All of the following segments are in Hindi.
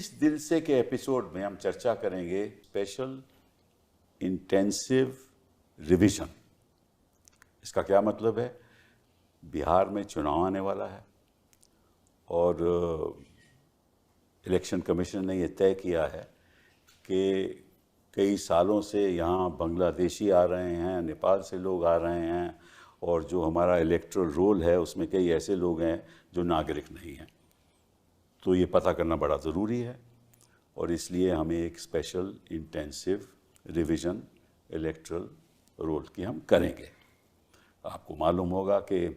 इस दिल से के एपिसोड में हम चर्चा करेंगे स्पेशल इंटेंसिव रिवीजन। इसका क्या मतलब है? बिहार में चुनाव आने वाला है और इलेक्शन कमीशन ने ये तय किया है कि कई सालों से यहाँ बांग्लादेशी आ रहे हैं, नेपाल से लोग आ रहे हैं और जो हमारा इलेक्टोरल रोल है उसमें कई ऐसे लोग हैं जो नागरिक नहीं हैं। तो ये पता करना बड़ा ज़रूरी है और इसलिए हमें एक special intensive revision electoral roll की हम करेंगे। आपको मालूम होगा कि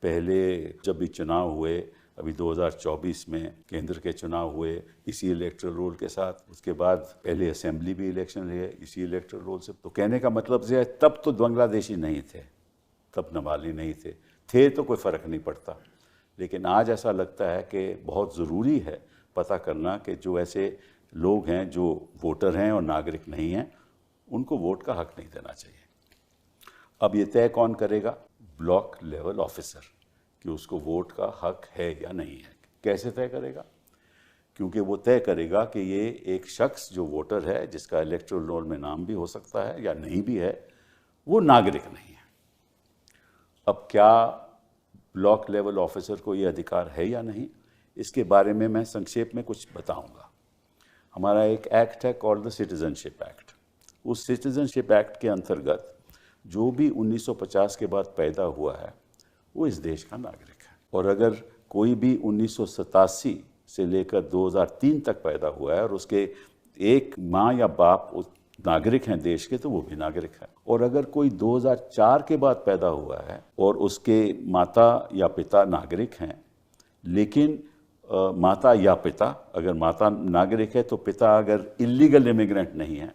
पहले जब भी चुनाव हुए, अभी 2024 में केंद्र के चुनाव हुए इसी इलेक्टोरल रोल के साथ, उसके बाद पहले असेंबली भी इलेक्शन हुए इसी इलेक्टोरल रोल से। तो कहने का मतलब ये है, तब तो बांग्लादेशी नहीं थे, तब नेपाली नहीं थे तो कोई फ़र्क नहीं पड़ता। लेकिन आज ऐसा लगता है कि बहुत ज़रूरी है पता करना कि जो ऐसे लोग हैं जो वोटर हैं और नागरिक नहीं हैं, उनको वोट का हक नहीं देना चाहिए। अब ये तय कौन करेगा? ब्लॉक लेवल ऑफिसर, कि उसको वोट का हक है या नहीं है। कैसे तय करेगा? क्योंकि वो तय करेगा कि ये एक शख्स जो वोटर है, जिसका इलेक्टोरल रोल में नाम भी हो सकता है या नहीं भी है, वो नागरिक नहीं है। अब क्या ब्लॉक लेवल ऑफिसर को ये अधिकार है या नहीं, इसके बारे में मैं संक्षेप में कुछ बताऊंगा। हमारा एक एक्ट है कॉल्ड द सिटीजनशिप एक्ट। उस सिटीजनशिप एक्ट के अंतर्गत जो भी 1950 के बाद पैदा हुआ है वो इस देश का नागरिक है। और अगर कोई भी 1987 से लेकर 2003 तक पैदा हुआ है और उसके एक माँ या बाप नागरिक हैं देश के, तो वो भी नागरिक है। और अगर कोई 2004 के बाद पैदा हुआ है और उसके माता या पिता नागरिक हैं, लेकिन माता या पिता, अगर माता नागरिक है तो पिता अगर इलीगल इमिग्रेंट नहीं है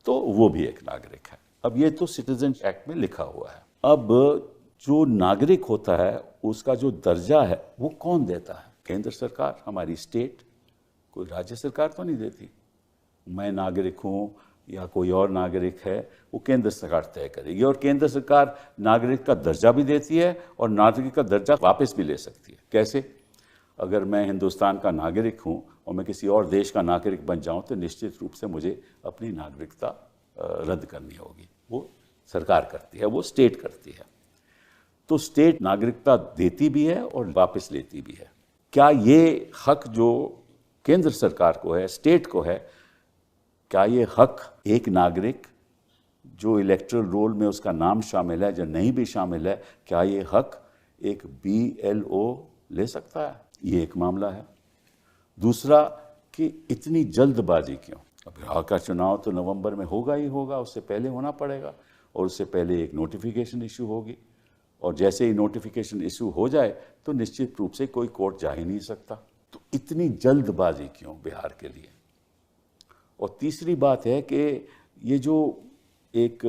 तो वो भी एक नागरिक है। अब ये तो सिटीजन एक्ट में लिखा हुआ है। अब जो नागरिक होता है उसका जो दर्जा है वो कौन देता है? केंद्र सरकार, हमारी स्टेट, कोई राज्य सरकार तो नहीं देती। मैं नागरिक हूँ या कोई और नागरिक है, वो केंद्र सरकार तय करेगी। और केंद्र सरकार नागरिक का दर्जा भी देती है और नागरिक का दर्जा वापस भी ले सकती है। कैसे? अगर मैं हिंदुस्तान का नागरिक हूँ और मैं किसी और देश का नागरिक बन जाऊँ तो निश्चित रूप से मुझे अपनी नागरिकता रद्द करनी होगी। वो सरकार करती है, वो स्टेट करती है। तो स्टेट नागरिकता देती भी है और वापस लेती भी है। क्या ये हक जो केंद्र सरकार को है, स्टेट को है, क्या ये हक एक नागरिक जो इलेक्टोरल रोल में उसका नाम शामिल है, जो नहीं भी शामिल है, क्या ये हक एक BLO ले सकता है? ये एक मामला है। दूसरा कि इतनी जल्दबाजी क्यों? अब बिहार का चुनाव तो नवंबर में होगा ही होगा, उससे पहले होना पड़ेगा और उससे पहले एक नोटिफिकेशन इशू होगी। और जैसे ही नोटिफिकेशन इशू हो जाए तो निश्चित रूप से कोई कोर्ट जा ही नहीं सकता। तो इतनी जल्दबाजी क्यों बिहार के लिए? और तीसरी बात है कि ये जो एक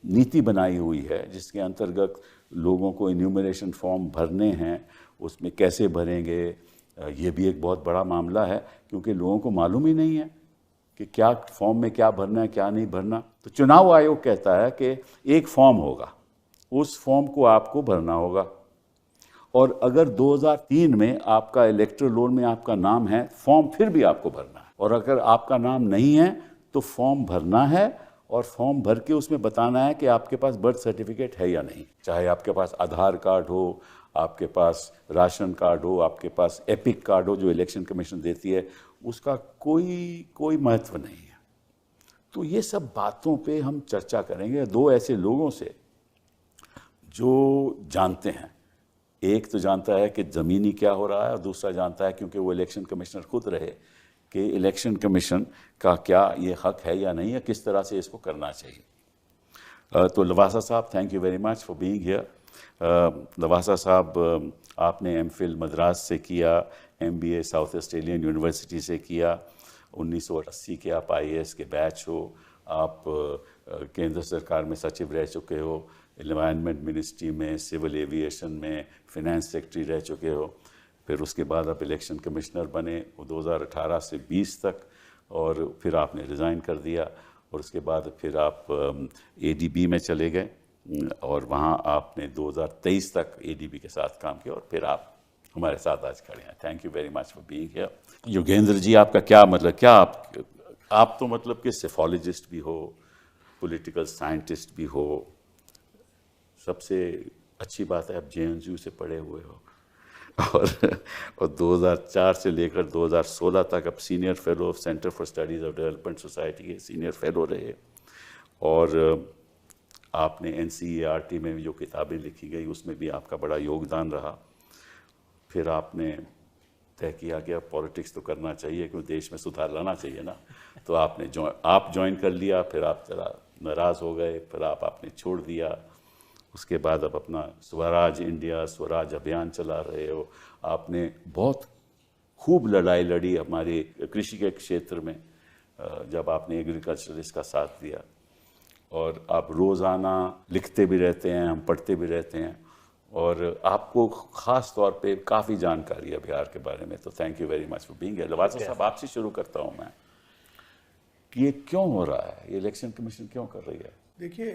नीति बनाई हुई है जिसके अंतर्गत लोगों को इन्यूमरेशन फॉर्म भरने हैं, उसमें कैसे भरेंगे, ये भी एक बहुत बड़ा मामला है, क्योंकि लोगों को मालूम ही नहीं है कि क्या फॉर्म में क्या भरना है, क्या नहीं भरना। तो चुनाव आयोग कहता है कि एक फॉर्म होगा, उस फॉर्म को आपको भरना होगा। और अगर 2003 में आपका इलेक्टोरल रोल में आपका नाम है, फॉर्म फिर भी आपको भरना है। और अगर आपका नाम नहीं है तो फॉर्म भरना है और फॉर्म भर के उसमें बताना है कि आपके पास बर्थ सर्टिफिकेट है या नहीं। चाहे आपके पास आधार कार्ड हो, आपके पास राशन कार्ड हो, आपके पास एपिक कार्ड हो जो इलेक्शन कमीशन देती है, उसका कोई महत्व नहीं है। तो ये सब बातों पे हम चर्चा करेंगे दो ऐसे लोगों से जो जानते हैं। एक तो जानता है कि ज़मीनी क्या हो रहा है और दूसरा जानता है, क्योंकि वो इलेक्शन कमिश्नर खुद रहे, कि इलेक्शन कमीशन का क्या ये हक है या नहीं है, किस तरह से इसको करना चाहिए। तो लवासा साहब, thank you very much for being here. Lavasa साहब, आपने MPhil मद्रास से किया, MBA साउथ ऑस्ट्रेलियन यूनिवर्सिटी से किया, 1980 के आप IAS के बैच हो, आप केंद्र सरकार में सचिव रह चुके हो, एनवायरनमेंट मिनिस्ट्री में, सिविल एविएशन में फिनेंस सेक्रेटरी रह चुके हो। फिर उसके बाद आप इलेक्शन कमिश्नर बने 2018 से 20 तक, और फिर आपने रिज़ाइन कर दिया और उसके बाद फिर आप ADB में चले गए और वहाँ आपने 2023 तक ADB के साथ काम किया और फिर आप हमारे साथ आज खड़े हैं। Thank you very much for being here. Yogendra ji, आपका क्या मतलब, क्या आप तो मतलब कि सेफोलॉजिस्ट भी हो, पॉलिटिकल साइंटिस्ट भी हो, सबसे अच्छी बात है आप JNU से पढ़े हुए हो, और 2004 से लेकर 2016 तक आप senior fellow of centre for studies of development society के सीनियर फेलो रहे, और आपने NCERT में जो किताबें लिखी गई उसमें भी आपका बड़ा योगदान रहा। फिर आपने तय किया कि अब पॉलिटिक्स तो करना चाहिए क्योंकि देश में सुधार लाना चाहिए ना, तो आपने ज्वाइन कर लिया। फिर आप जरा नाराज़ हो गए, फिर आपने छोड़ दिया। उसके बाद अब अपना स्वराज इंडिया, स्वराज अभियान चला रहे हो। आपने बहुत खूब लड़ाई लड़ी हमारे कृषि के क्षेत्र में, जब आपने एग्रीकल्चरलिस्ट का साथ दिया, और आप रोज़ाना लिखते भी रहते हैं, हम पढ़ते भी रहते हैं, और आपको ख़ास तौर पे काफ़ी जानकारी है बिहार के बारे में। तो thank you very much for being here. Lavasa साहब, आपसे शुरू करता हूँ मैं कि ये क्यों हो रहा है, ये इलेक्शन कमीशन क्यों कर रही है? देखिए,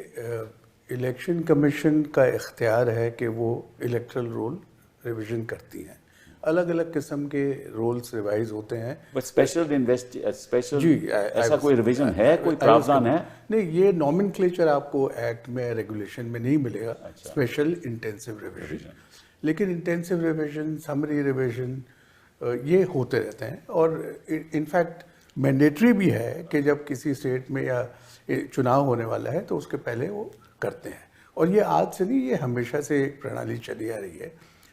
इलेक्शन कमीशन का इख्तियार है कि वो इलेक्टरल रोल रिवीजन करती हैं। अलग अलग किस्म के रोल्स रिवाइज होते हैं। बट स्पेशल जी, ऐसा कोई रिवीजन है, कोई प्रावधान है? नहीं, ये नॉमेनक्लेचर आपको एक्ट में, रेगुलेशन में नहीं मिलेगा। स्पेशल इंटेंसिव रिवीजन, लेकिन इंटेंसिव रिवीजन, समरी रिवीजन ये होते रहते हैं। और इनफैक्ट मैंडेटरी भी है कि जब किसी स्टेट में या चुनाव होने वाला है तो उसके पहले वो करते हैं। और ये आज से नहीं, ये हमेशा से एक प्रणाली चली आ रही है।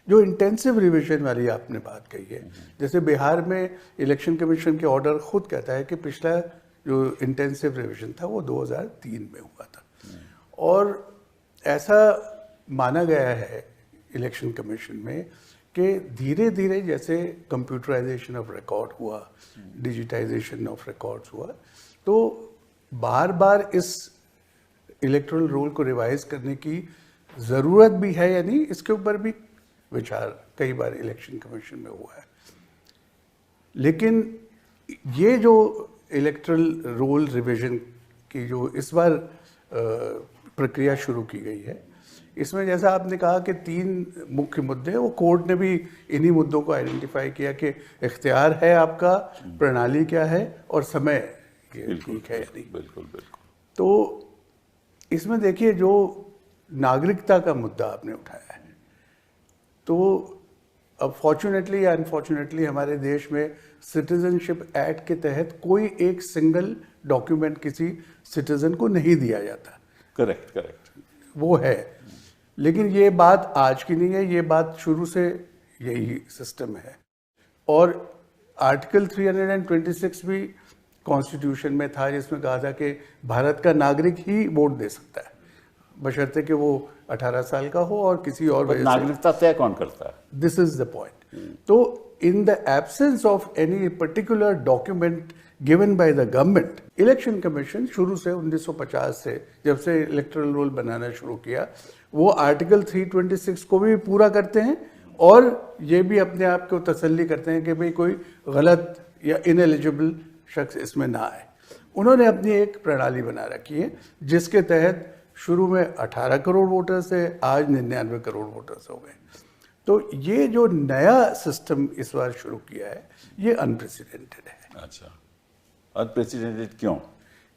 जो इंटेंसिव रिवीजन वाली आपने बात कही है, जैसे बिहार में इलेक्शन कमीशन के ऑर्डर खुद कहता है कि पिछला जो इंटेंसिव रिवीजन था वो 2003 में हुआ था, और ऐसा माना गया है इलेक्शन कमीशन में कि धीरे धीरे जैसे कंप्यूटराइजेशन ऑफ रिकॉर्ड हुआ, डिजिटाइजेशन ऑफ रिकॉर्ड्स हुआ, तो बार बार इस इलेक्टोरल रोल को रिवाइज करने की ज़रूरत भी है या नहीं, इसके ऊपर भी विचार कई बार इलेक्शन कमीशन में हुआ है। लेकिन ये जो इलेक्टोरल रोल रिवीजन की जो इस बार प्रक्रिया शुरू की गई है, इसमें जैसा आपने कहा कि 3 मुख्य मुद्दे हैं, वो कोर्ट ने भी इन्हीं मुद्दों को आइडेंटिफाई किया कि इख्तियार है आपका, प्रणाली क्या है, और समय ठीक है या नहीं। बिल्कुल बिल्कुल। तो इसमें देखिए, जो नागरिकता का मुद्दा आपने उठाया है, तो अब फॉर्चुनेटली या अनफॉर्चुनेटली हमारे देश में सिटीजनशिप एक्ट के तहत कोई एक सिंगल डॉक्यूमेंट किसी सिटीजन को नहीं दिया जाता। करेक्ट वो है, लेकिन ये बात आज की नहीं है, ये बात शुरू से यही सिस्टम है। और आर्टिकल 326 भी कॉन्स्टिट्यूशन में था, जिसमें कहा था कि भारत का नागरिक ही वोट दे सकता है, बशर्ते कि वो 18 साल का हो और किसी और वजह से। नागरिकता तय कौन करता है? This is the point. तो in the absence of any particular document given by the government, election commission शुरू से 1950 से जब से इलेक्टोरल रोल बनाना शुरू किया, वो आर्टिकल 326 को भी पूरा करते हैं, और ये भी अपने आप को तसल्ली करते हैं कि भाई कोई गलत या इनएलिजिबल शख्स इसमें ना आए। उन्होंने अपनी एक प्रणाली बना रखी है, जिसके तहत शुरू में 18 करोड़ वोटर्स थे, आज 99 करोड़ वोटर्स हो गए। तो ये जो नया सिस्टम इस बार शुरू किया है, ये अनप्रेसिडेंटेड है। अच्छा, अनप्रेसिडेंटेड क्यों?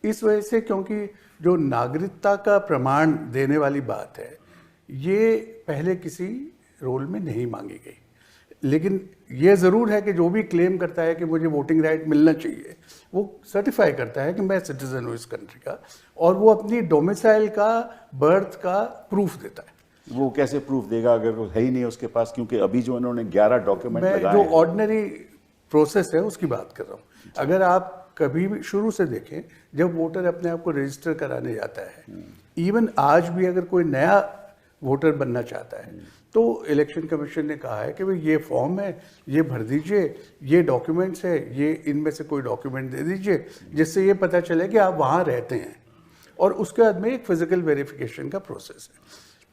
इस वजह से क्योंकि जो नागरिकता का प्रमाण देने वाली बात है, ये पहले किसी रोल में नहीं मांगी गई। लेकिन ये ज़रूर है कि जो भी क्लेम करता है कि मुझे वोटिंग राइट मिलना चाहिए, वो सर्टिफाई करता है कि मैं सिटीजन हूँ इस कंट्री का, और वो अपनी डोमिसाइल का, बर्थ का प्रूफ देता है। वो कैसे प्रूफ देगा अगर वो है ही नहीं उसके पास? क्योंकि अभी जो इन्होंने 11 डॉक्यूमेंट लगाए हैं, मैं जो ऑर्डिनरी प्रोसेस है उसकी बात कर रहा हूँ। अगर आप कभी भी शुरू से देखें, जब वोटर अपने आप को रजिस्टर कराने जाता है, इवन आज भी अगर कोई नया वोटर बनना चाहता है, तो इलेक्शन कमीशन ने कहा है कि भाई ये फॉर्म है, ये भर दीजिए, ये डॉक्यूमेंट्स है, ये इनमें से कोई डॉक्यूमेंट दे दीजिए जिससे ये पता चले कि आप वहाँ रहते हैं, और उसके बाद में एक फिजिकल वेरिफिकेशन का प्रोसेस है।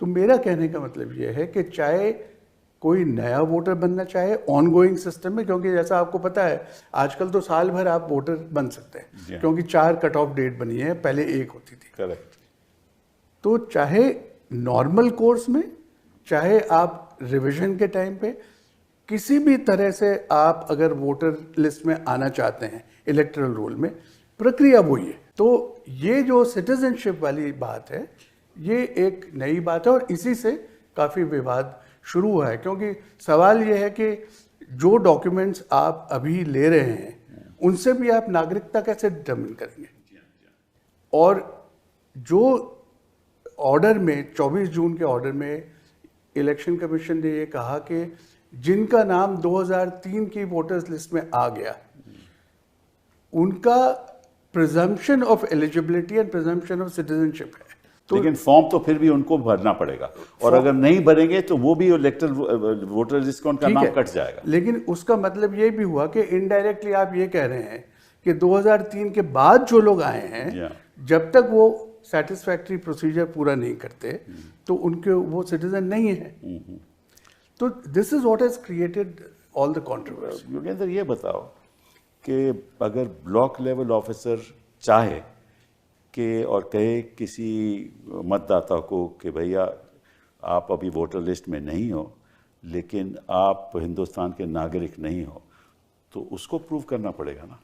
तो मेरा कहने का मतलब ये है कि चाहे कोई नया वोटर बनना चाहे ऑनगोइंग सिस्टम में, क्योंकि जैसा आपको पता है आजकल तो साल भर आप वोटर बन सकते हैं, क्योंकि 4 कट ऑफ डेट बनी है, पहले 1 होती थी। करेक्ट। तो चाहे नॉर्मल कोर्स में, चाहे आप रिवीजन के टाइम पे, किसी भी तरह से आप अगर वोटर लिस्ट में आना चाहते हैं इलेक्टोरल रोल में, प्रक्रिया वही है। तो ये जो सिटीजनशिप वाली बात है, ये एक नई बात है और इसी से काफ़ी विवाद शुरू हुआ है, क्योंकि सवाल ये है कि जो डॉक्यूमेंट्स आप अभी ले रहे हैं उनसे भी आप नागरिकता कैसे डिटर्मिन करेंगे। और जो ऑर्डर में 24 जून के ऑर्डर में इलेक्शन कमीशन ने ये कहा कि जिनका नाम 2003 की वोटर्स लिस्ट में आ गया उनका presumption of eligibility and presumption of citizenship है। तो लेकिन फॉर्म तो फिर भी उनको भरना पड़ेगा, और अगर नहीं भरेंगे तो वो भी इलेक्टर वोटर लिस्ट का उनका नाम कट जाएगा। लेकिन उसका मतलब ये भी हुआ कि इनडायरेक्टली आप ये कह रहे हैं कि 2003 के बाद जो लोग आए हैं जब तक वो सेटिस्फैक्ट्री प्रोसीजर पूरा नहीं करते तो उनके वो सिटीजन नहीं है। तो this is what has created all the controversy. Yogendra, ये बताओ कि अगर ब्लॉक लेवल ऑफिसर चाहे कि और कहे किसी मतदाता को कि भैया आप अभी वोटर लिस्ट में नहीं हो लेकिन आप हिंदुस्तान के नागरिक नहीं हो, तो उसको प्रूव करना पड़ेगा ना।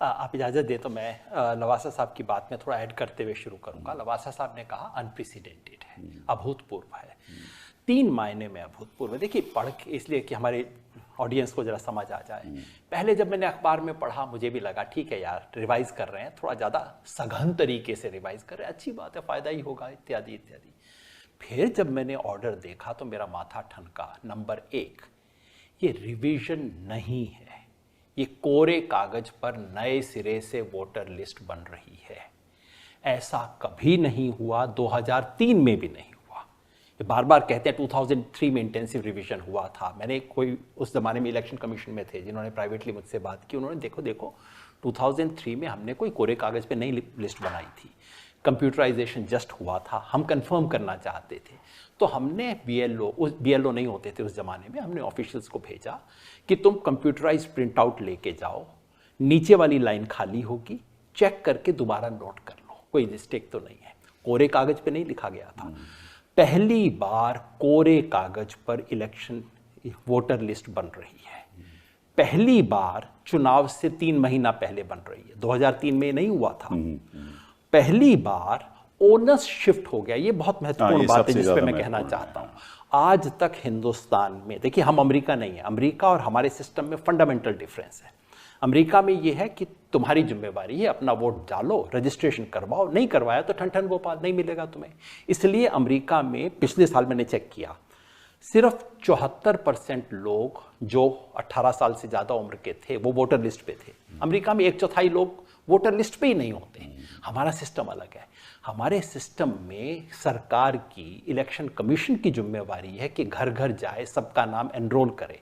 आप इजाज़त दें तो मैं लवासा साहब की बात में थोड़ा ऐड करते हुए शुरू करूंगा। लवासा साहब ने कहा अनप्रेसिडेंटेड है, अभूतपूर्व है। 3 मायने में अभूतपूर्व। देखिए, पढ़ के इसलिए कि हमारे ऑडियंस को जरा समझ आ जाए। पहले जब मैंने अखबार में पढ़ा मुझे भी लगा ठीक है यार, रिवाइज कर रहे हैं, थोड़ा ज़्यादा सघन तरीके से रिवाइज कर रहे हैं, अच्छी बात है, फ़ायदा ही होगा, इत्यादि इत्यादि। फिर जब मैंने ऑर्डर देखा तो मेरा माथा ठनका। नंबर 1, ये रिवीजन नहीं है, ये कोरे कागज पर नए सिरे से वोटर लिस्ट बन रही है। ऐसा कभी नहीं हुआ, 2003 में भी नहीं हुआ। ये बार बार कहते हैं 2003 में इंटेंसिव रिवीजन हुआ था। मैंने कोई उस ज़माने में इलेक्शन कमीशन में थे जिन्होंने प्राइवेटली मुझसे बात की, उन्होंने देखो 2003 में हमने कोई कोरे कागज़ पे नई लिस्ट बनाई थी, कंप्यूटराइजेशन जस्ट हुआ था, हम कंफर्म करना चाहते थे। तो हमने BLO नहीं होते थे उस ज़माने में, हमने ऑफिशियल्स को भेजा कि तुम कंप्यूटराइज प्रिंट आउट लेके जाओ, नीचे वाली लाइन खाली होगी, चेक करके दोबारा नोट कर लो, कोई मिस्टेक तो नहीं है। कोरे कागज़ पे नहीं लिखा गया था। पहली बार कोरे कागज़ पर इलेक्शन वोटर लिस्ट बन रही है, पहली बार चुनाव से 3 महीना पहले बन रही है। 2003 में नहीं हुआ था। पहली बार ओनस शिफ्ट हो गया। ये बहुत महत्वपूर्ण बात है जिस पे मैं कहना चाहता हूँ। आज तक हिंदुस्तान में, देखिए हम अमेरिका नहीं है, अमेरिका और हमारे सिस्टम में फंडामेंटल डिफरेंस है। अमेरिका में ये है कि तुम्हारी जिम्मेवारी है, अपना वोट डालो, रजिस्ट्रेशन करवाओ, नहीं करवाया तो ठन ठन गोपाल, नहीं मिलेगा तुम्हें। इसलिए अमेरिका में पिछले साल मैंने चेक किया, सिर्फ 74% लोग जो 18 साल से ज़्यादा उम्र के थे वो वोटर लिस्ट पे थे। अमेरिका में 1/4 लोग वोटर लिस्ट पे ही नहीं होते। हमारा सिस्टम अलग है। हमारे सिस्टम में सरकार की, इलेक्शन कमीशन की जिम्मेवारी है कि घर घर जाए, सबका नाम एनरोल करे।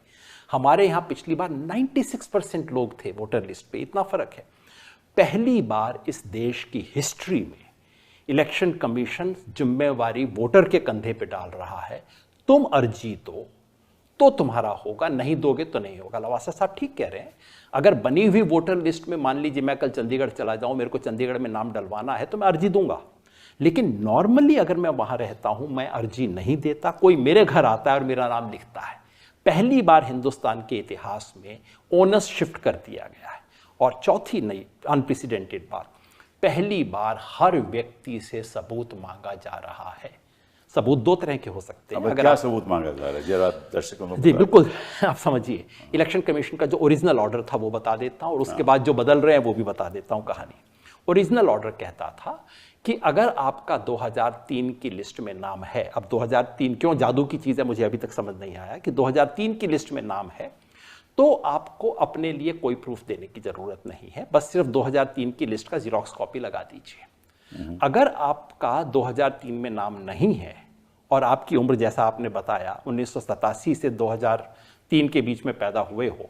हमारे यहाँ पिछली बार 96% लोग थे वोटर लिस्ट पे, इतना फ़र्क है। पहली बार इस देश की हिस्ट्री में इलेक्शन कमीशन जिम्मेवारी वोटर के कंधे पे डाल रहा है। तुम अर्जी दो तो तुम्हारा होगा, नहीं दोगे तो नहीं होगा। लवासा साहब ठीक कह रहे हैं। अगर बनी हुई वोटर लिस्ट में मान लीजिए मैं कल चंडीगढ़ चला जाऊं, मेरे को चंडीगढ़ में नाम डलवाना है तो मैं अर्जी दूंगा, लेकिन नॉर्मली अगर मैं वहां रहता हूं मैं अर्जी नहीं देता। कोई मेरे घर आता है और मेरा नाम लिखता है। पहली बार हिंदुस्तान के इतिहास में ओनस शिफ्ट कर दिया गया है। और चौथी नई अनप्रेसिडेंटेड बात, पहली बार हर व्यक्ति से सबूत मांगा जा रहा है। सबूत 2 तरह के हो सकते हैं। अगर क्या सबूत मांगा जा रहा है जरा दर्शकों को जी बिल्कुल, आप समझिए। इलेक्शन कमीशन का जो ओरिजिनल ऑर्डर था वो बता देता हूँ और उसके बाद जो बदल रहे हैं वो भी बता देता हूँ कहानी। ओरिजिनल ऑर्डर कहता था कि अगर आपका 2003 की लिस्ट में नाम है, अब 2003 क्यों जादू की चीज़ है मुझे अभी तक समझ नहीं आया, कि 2003 की लिस्ट में नाम है तो आपको अपने लिए कोई प्रूफ देने की ज़रूरत नहीं है, बस सिर्फ 2003 की लिस्ट का जीरोक्स कॉपी लगा दीजिए। अगर आपका 2003 में नाम नहीं है और आपकी उम्र जैसा आपने बताया 1987 से 2003 के बीच में पैदा हुए हो,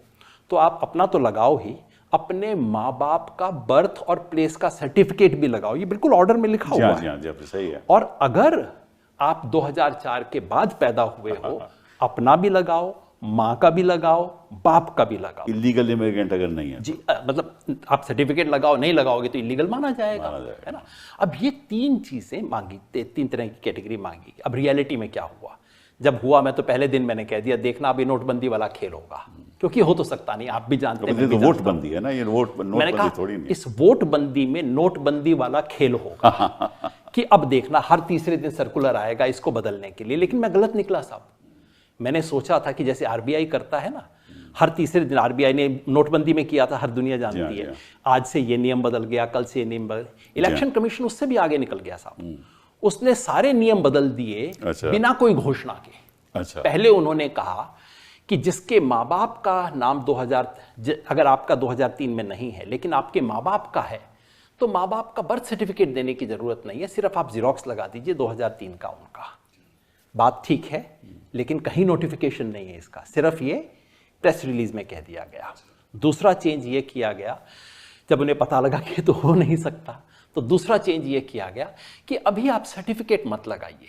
तो आप अपना तो लगाओ ही, अपने माँ बाप का बर्थ और प्लेस का सर्टिफिकेट भी लगाओ। ये बिल्कुल ऑर्डर में लिखा हुआ है। जी, सही है। और अगर आप 2004 के बाद पैदा हुए हो, अपना भी लगाओ, माँ का भी लगाओ, बाप का भी लगाओ। इलीगल इमिग्रेंट अगर नहीं है जी, मतलब आप सर्टिफिकेट लगाओ, नहीं लगाओगे तो इलीगल माना जाएगा, है ना। अब ये 3 चीजें मांगी, 3 तरह की कैटेगरी मांगी। अब रियलिटी में क्या हुआ, जब हुआ मैं तो पहले दिन मैंने कह दिया देखना अभी नोटबंदी वाला खेल होगा, क्योंकि हो तो सकता नहीं, आप भी जानते हैं। तो वोट बंदी है ना, ये मैंने कहा थोड़ी नहीं। इस वोट बंदी में नोटबंदी वाला खेल होगा कि अब देखना हर तीसरे दिन सर्कुलर आएगा इसको बदलने के लिए। लेकिन मैं गलत निकला साहब। मैंने सोचा था कि जैसे आरबीआई करता है ना, हर तीसरे दिन आरबीआई ने नोटबंदी में किया था, हर दुनिया जानती है, आज से ये नियम बदल गया, कल से ये नियम बदल। इलेक्शन कमीशन उससे भी आगे निकल गया साहब, उसने सारे नियम बदल दिए बिना कोई घोषणा के। पहले उन्होंने कहा कि जिसके माँ बाप का नाम 2000, अगर आपका 2003 में नहीं है लेकिन आपके माँ बाप का है, तो माँ बाप का बर्थ सर्टिफिकेट देने की जरूरत नहीं है, सिर्फ आप जीरोक्स लगा दीजिए 2003 का उनका। बात ठीक है, लेकिन कहीं नोटिफिकेशन नहीं है इसका, सिर्फ ये प्रेस रिलीज में कह दिया गया। दूसरा चेंज ये किया गया, जब उन्हें पता लगा कि तो हो नहीं सकता, तो दूसरा चेंज ये किया गया कि अभी आप सर्टिफिकेट मत लगाइए,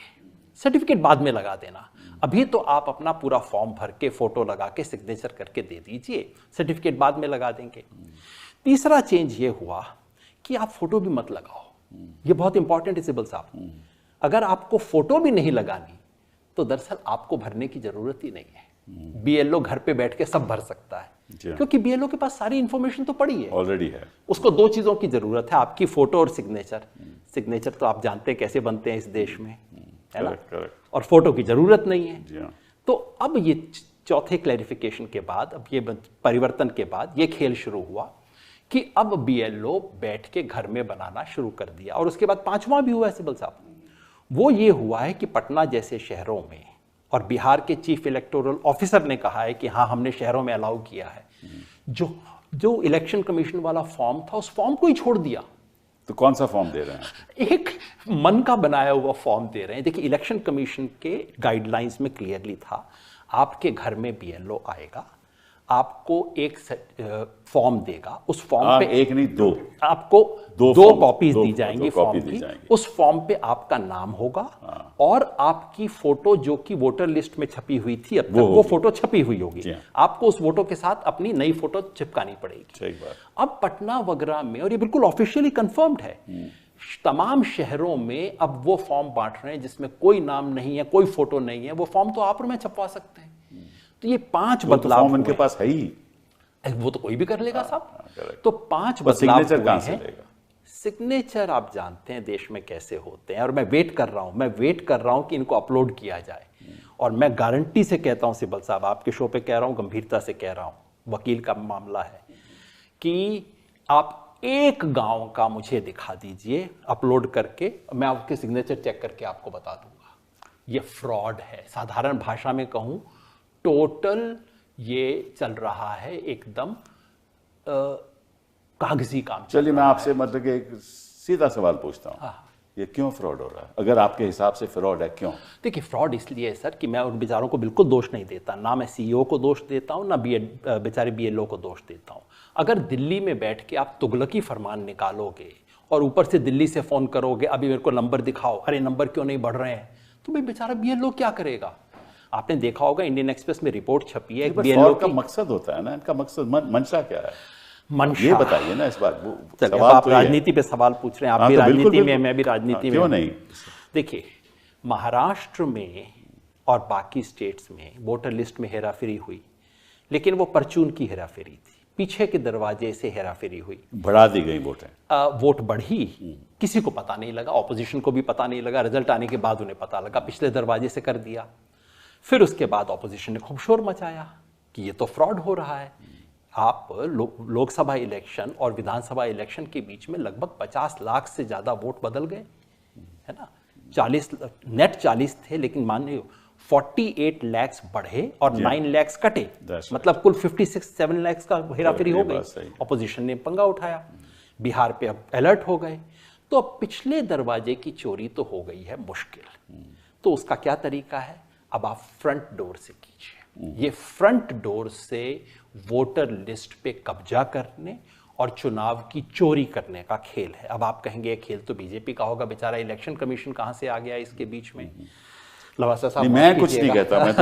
सर्टिफिकेट बाद में लगा देना, अभी तो आप अपना पूरा फॉर्म भर के फोटो लगा के सिग्नेचर करके दे दीजिए, सर्टिफिकेट बाद में लगा देंगे। तीसरा चेंज ये हुआ कि आप फोटो भी मत लगाओ। ये बहुत इंपॉर्टेंट है सिब्बल साहब, अगर आपको फोटो भी नहीं लगानी तो दरअसल आपको भरने की जरूरत ही नहीं है। बीएलओ घर पे बैठ के सब भर सकता है, क्योंकि बीएलओ के पास सारी इंफॉर्मेशन तो पड़ी है, ऑलरेडी है। उसको दो चीजों की जरूरत है, आपकी फोटो और सिग्नेचर। सिग्नेचर तो आप जानते हैं कैसे बनते हैं इस देश में, है ना, और फोटो की जरूरत नहीं है। तो अब ये चौथे क्लैरिफिकेशन के बाद, अब ये परिवर्तन के बाद ये खेल शुरू हुआ कि अब बीएलओ बैठ के घर में बनाना शुरू कर दिया। और उसके बाद पांचवा भी हुआ है सिब्बल साहब, वो ये हुआ है कि पटना जैसे शहरों में, और बिहार के चीफ इलेक्टोरल ऑफिसर ने कहा है कि हाँ हमने शहरों में अलाउ किया है, जो इलेक्शन कमीशन वाला फॉर्म था उस फॉर्म को ही छोड़ दिया। तो कौन सा फॉर्म दे रहे हैं? एक मन का बनाया हुआ फॉर्म दे रहे हैं। देखिए, इलेक्शन कमीशन के गाइडलाइंस में क्लियरली था, आपके घर में बीएलओ आएगा, आपको एक फॉर्म देगा, उस फॉर्म पे एक नहीं दो, आपको दो कॉपीज दी जाएंगी फॉर्म की। उस फॉर्म पे आपका नाम होगा और आपकी फोटो जो कि वोटर लिस्ट में छपी हुई थी अब तक, वो फोटो छपी हुई होगी, आपको उस फोटो के साथ अपनी नई फोटो चिपकानी पड़ेगी। सही बात। अब पटना वगैरह में, और ये बिल्कुल ऑफिशियली कंफर्म्ड है, तमाम शहरों में अब वो फॉर्म बांट रहे हैं जिसमें कोई नाम नहीं है, कोई फोटो नहीं है, वो फॉर्म तो आप और मैं छपवा सकते हैं। तो ये 5 बदलाव तो उनके पास है ही, वो तो कोई भी कर लेगा साहब। तो 5 बदलाव हुए हैं। सिग्नेचर आप जानते हैं देश में कैसे होते हैं, और मैं वेट कर रहा हूं कि इनको अपलोड किया जाए। और मैं गारंटी से कहता हूं सिब्बल साहब, आपके शो पे कह रहा हूं, गंभीरता से कह रहा हूं, वकील का मामला है, कि आप एक गांव का मुझे दिखा दीजिए अपलोड करके, मैं आपके सिग्नेचर चेक करके आपको बता दूंगा ये फ्रॉड है। साधारण भाषा में कहूं, टोटल ये चल रहा है एकदम कागजी काम। चलिए मैं आपसे मतलब कि एक सीधा सवाल पूछता हूँ, ये क्यों फ्रॉड हो रहा है? अगर आपके हिसाब से फ्रॉड है, क्यों? देखिए, फ्रॉड इसलिए है सर कि मैं उन बेचारों को बिल्कुल दोष नहीं देता, ना मैं सीईओ को दोष देता हूँ, ना बेचारे बीएलओ को दोष देता हूँ। अगर दिल्ली में बैठ के आप तुगलकी फरमान निकालोगे और ऊपर से दिल्ली से फोन करोगे, अभी मेरे को नंबर दिखाओ, अरे नंबर क्यों नहीं बढ़ रहे हैं, तो भाई बेचारा बीएलओ क्या करेगा? आपने देखा होगा इंडियन एक्सप्रेस में रिपोर्ट छपी है, बीएलओ का मकसद होता है ना, इनका मकसद मंशा क्या है? मंशा ये बताइए ना इस बात। आप राजनीति पे सवाल पूछ रहे हैं, आप भी राजनीति में, मैं भी राजनीति में। क्यों नहीं? देखिए, महाराष्ट्र में और बाकी स्टेट्स में वोटर लिस्ट में हेराफेरी हुई, लेकिन वो परचून की हेराफेरी थी, पीछे के दरवाजे से हेराफेरी हुई, बढ़ा दी गई वोटें, वोट बढ़ी, किसी को पता नहीं लगा, ऑपोजिशन को भी पता नहीं लगा, रिजल्ट आने के बाद उन्हें पता लगा, पिछले दरवाजे से कर दिया। फिर उसके बाद ऑपोजिशन ने खूब शोर मचाया कि ये तो फ्रॉड हो रहा है। आप लोकसभा इलेक्शन और विधानसभा इलेक्शन के बीच में लगभग 50 लाख से ज्यादा वोट बदल गए, है ना। 40 नेट 40 थे, लेकिन मान लो 48 लाख बढ़े और 9 लाख कटे, मतलब कुल 56-7 लाख का हेराफेरी हो गई। ऑपोजिशन ने पंगा उठाया, बिहार पे अब अलर्ट हो गए। तो अब पिछले दरवाजे की चोरी तो हो गई है मुश्किल, तो उसका क्या तरीका है? अब आप फ्रंट डोर से कीजिए। ये फ्रंट डोर से वोटर लिस्ट पे कब्जा करने और चुनाव की चोरी करने का खेल है। अब आप कहेंगे ये खेल तो बीजेपी का होगा, बेचारा इलेक्शन कमीशन कहां से आ गया इसके बीच में? लवासा साहब, मैं कुछ नहीं कहता, मैं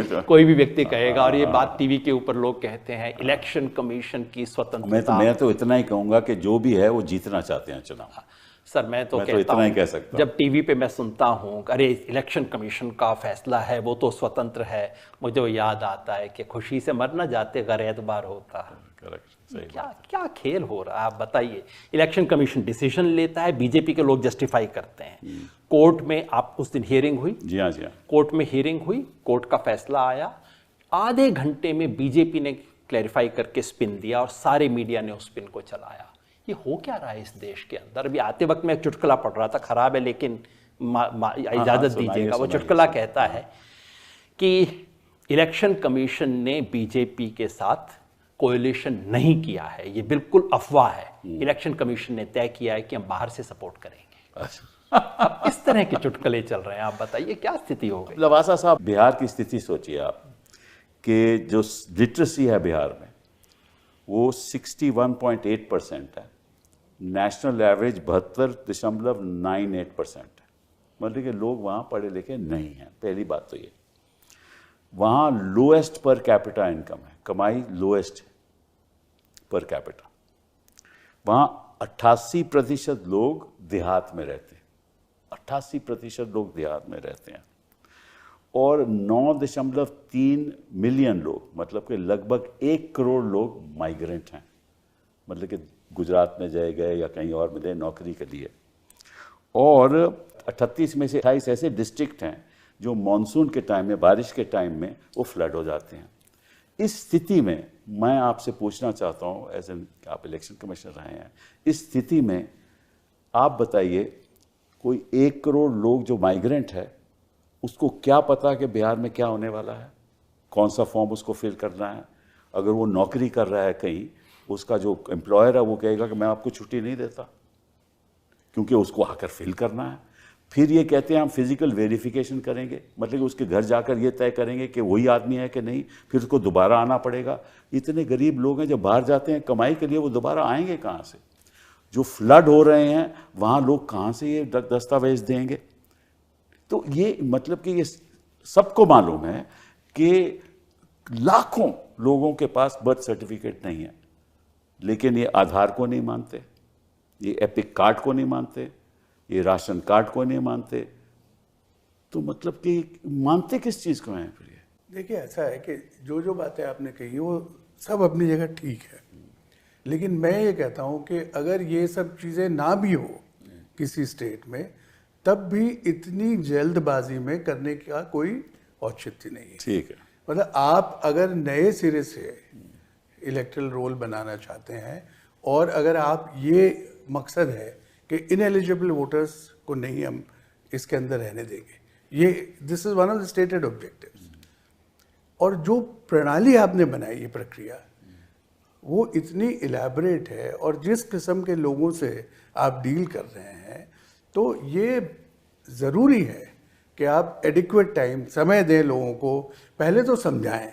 तो कोई भी व्यक्ति कहेगा, और ये बात टीवी के ऊपर लोग कहते हैं इलेक्शन कमीशन की स्वतंत्रता। मैं तो इतना ही कहूंगा कि जो भी है वो जीतना चाहते हैं चुनाव। सर मैं तो कहता इतना ही हूं, कह सकता हूं। जब टीवी पे मैं सुनता हूं अरे इलेक्शन कमीशन का फैसला है वो तो स्वतंत्र है, मुझे वो याद आता है कि खुशी से मर ना जाते अगर एतबार होता। करेक्ट, सही क्या क्या खेल हो रहा है आप बताइए। इलेक्शन कमीशन डिसीजन लेता है, बीजेपी के लोग जस्टिफाई करते हैं। कोर्ट में आप उस दिन हियरिंग हुई, जी हाँ, जी हाँ। कोर्ट में हियरिंग हुई, कोर्ट का फैसला आया, आधे घंटे में बीजेपी ने क्लैरिफाई करके स्पिन दिया और सारे मीडिया ने उस स्पिन को चलाया। ये हो क्या रहा है इस देश के अंदर? अभी आते वक्त मैं एक चुटकुला पढ़ रहा था, खराब है लेकिन इजाजत दीजिएगा। वो चुटकुला कहता है कि इलेक्शन कमीशन ने बीजेपी के साथ कोएलिशन नहीं किया है, ये बिल्कुल अफवाह है। इलेक्शन कमीशन ने तय किया है कि हम बाहर से सपोर्ट करेंगे। अब इस तरह के चुटकुले चल रहे हैं, आप बताइए क्या स्थिति हो गई। लवासा साहब, बिहार की स्थिति सोचिए आप कि जो लिटरेसी है बिहार में वो 61.8% है, नेशनल एवरेज 72.98% है। मतलब कि लोग वहाँ पढ़े लिखे नहीं हैं, पहली बात तो ये। वहाँ लोएस्ट पर कैपिटा इनकम है, कमाई लोएस्ट है पर कैपिटा। वहाँ 88% लोग देहात में रहते हैं, 88% लोग देहात में रहते हैं। और 9.3 मिलियन लोग, मतलब कि लगभग 1 करोड़ लोग माइग्रेंट हैं, मतलब कि गुजरात में जाए गए या कहीं और मिले नौकरी के लिए। और 38 में से 28 ऐसे डिस्ट्रिक्ट हैं जो मॉनसून के टाइम में, बारिश के टाइम में वो फ्लड हो जाते हैं। इस स्थिति में मैं आपसे पूछना चाहता हूँ, एज एन आप इलेक्शन कमिश्नर रहे हैं, इस स्थिति में आप बताइए कोई 1 करोड़ लोग जो माइग्रेंट है उसको क्या पता कि बिहार में क्या होने वाला है, कौन सा फॉर्म उसको फिल करना है। अगर वो नौकरी कर रहा है कहीं, उसका जो एम्प्लॉयर है वो कहेगा कि मैं आपको छुट्टी नहीं देता, क्योंकि उसको आकर फिल करना है। फिर ये कहते हैं हम फिजिकल वेरिफिकेशन करेंगे, मतलब कि उसके घर जाकर ये तय करेंगे कि वही आदमी है कि नहीं, फिर उसको दोबारा आना पड़ेगा। इतने गरीब लोग हैं जब बाहर जाते हैं कमाई के लिए, वो दोबारा आएंगे कहाँ से? जो फ्लड हो रहे हैं वहाँ लोग कहाँ से ये दस्तावेज देंगे? तो ये मतलब कि ये सबको मालूम है कि लाखों लोगों के पास बर्थ सर्टिफिकेट नहीं है, लेकिन ये आधार को नहीं मानते, ये एपिक कार्ड को नहीं मानते, ये राशन कार्ड को नहीं मानते। तो मतलब कि मानते किस चीज़ को हैं फिर ये? देखिए ऐसा है कि जो जो बातें आपने कही वो सब अपनी जगह ठीक है, लेकिन मैं ये कहता हूँ कि अगर ये सब चीज़ें ना भी हो किसी स्टेट में, तब भी इतनी जल्दबाजी में करने का कोई औचित्य नहीं है। ठीक है। मतलब आप अगर नए सिरे से इलेक्टरल रोल बनाना चाहते हैं और अगर आप ये मकसद है कि इनएलिजिबल वोटर्स को नहीं हम इसके अंदर रहने देंगे, ये this is one of the stated objectives. और जो प्रणाली आपने बनाई, ये प्रक्रिया, वो इतनी इलेबोरेट है और जिस किस्म के लोगों से आप डील कर रहे हैं, तो ये ज़रूरी है कि आप एडिक्वेट टाइम, समय दें लोगों को, पहले तो समझाएं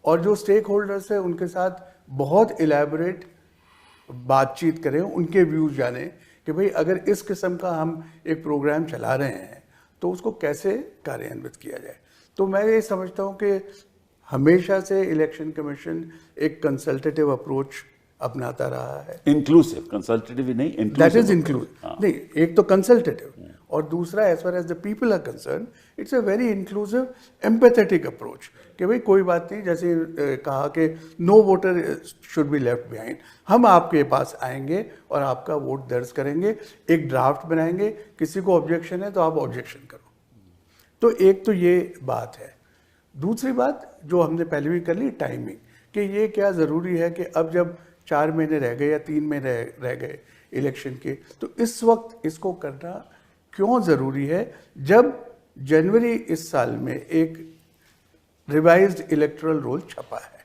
और जो स्टेक होल्डर्स हैं उनके साथ बहुत इलेबोरेट बातचीत करें, उनके व्यूज़ जानें कि भाई अगर इस किस्म का हम एक प्रोग्राम चला रहे हैं तो उसको कैसे कार्यान्वित किया जाए। तो मैं ये समझता हूँ कि हमेशा से इलेक्शन कमीशन एक कंसल्टेटिव अप्रोच अपनाता रहा है। इंक्लूसिव, कंसल्टेटिव नहीं, इंक्लूसिव। That is inclusive. नहीं, एक तो कंसल्टेटिव और दूसरा as far as the people are concern, it's a very inclusive empathetic approach कि भाई कोई बात नहीं, जैसे कहा कि no voter should be left behind, हम आपके पास आएंगे और आपका वोट दर्ज करेंगे, एक ड्राफ्ट बनाएंगे, किसी को ऑब्जेक्शन है तो आप ऑब्जेक्शन करो। तो एक तो ये बात है। दूसरी बात जो हमने पहले भी कर ली, टाइमिंग, कि ये क्या ज़रूरी है कि अब जब 4 महीने रह गए या 3 महीने रह गए इलेक्शन के, तो इस वक्त इसको करना क्यों ज़रूरी है, जब जनवरी इस साल में एक रिवाइज्ड इलेक्टोरल रोल छपा है।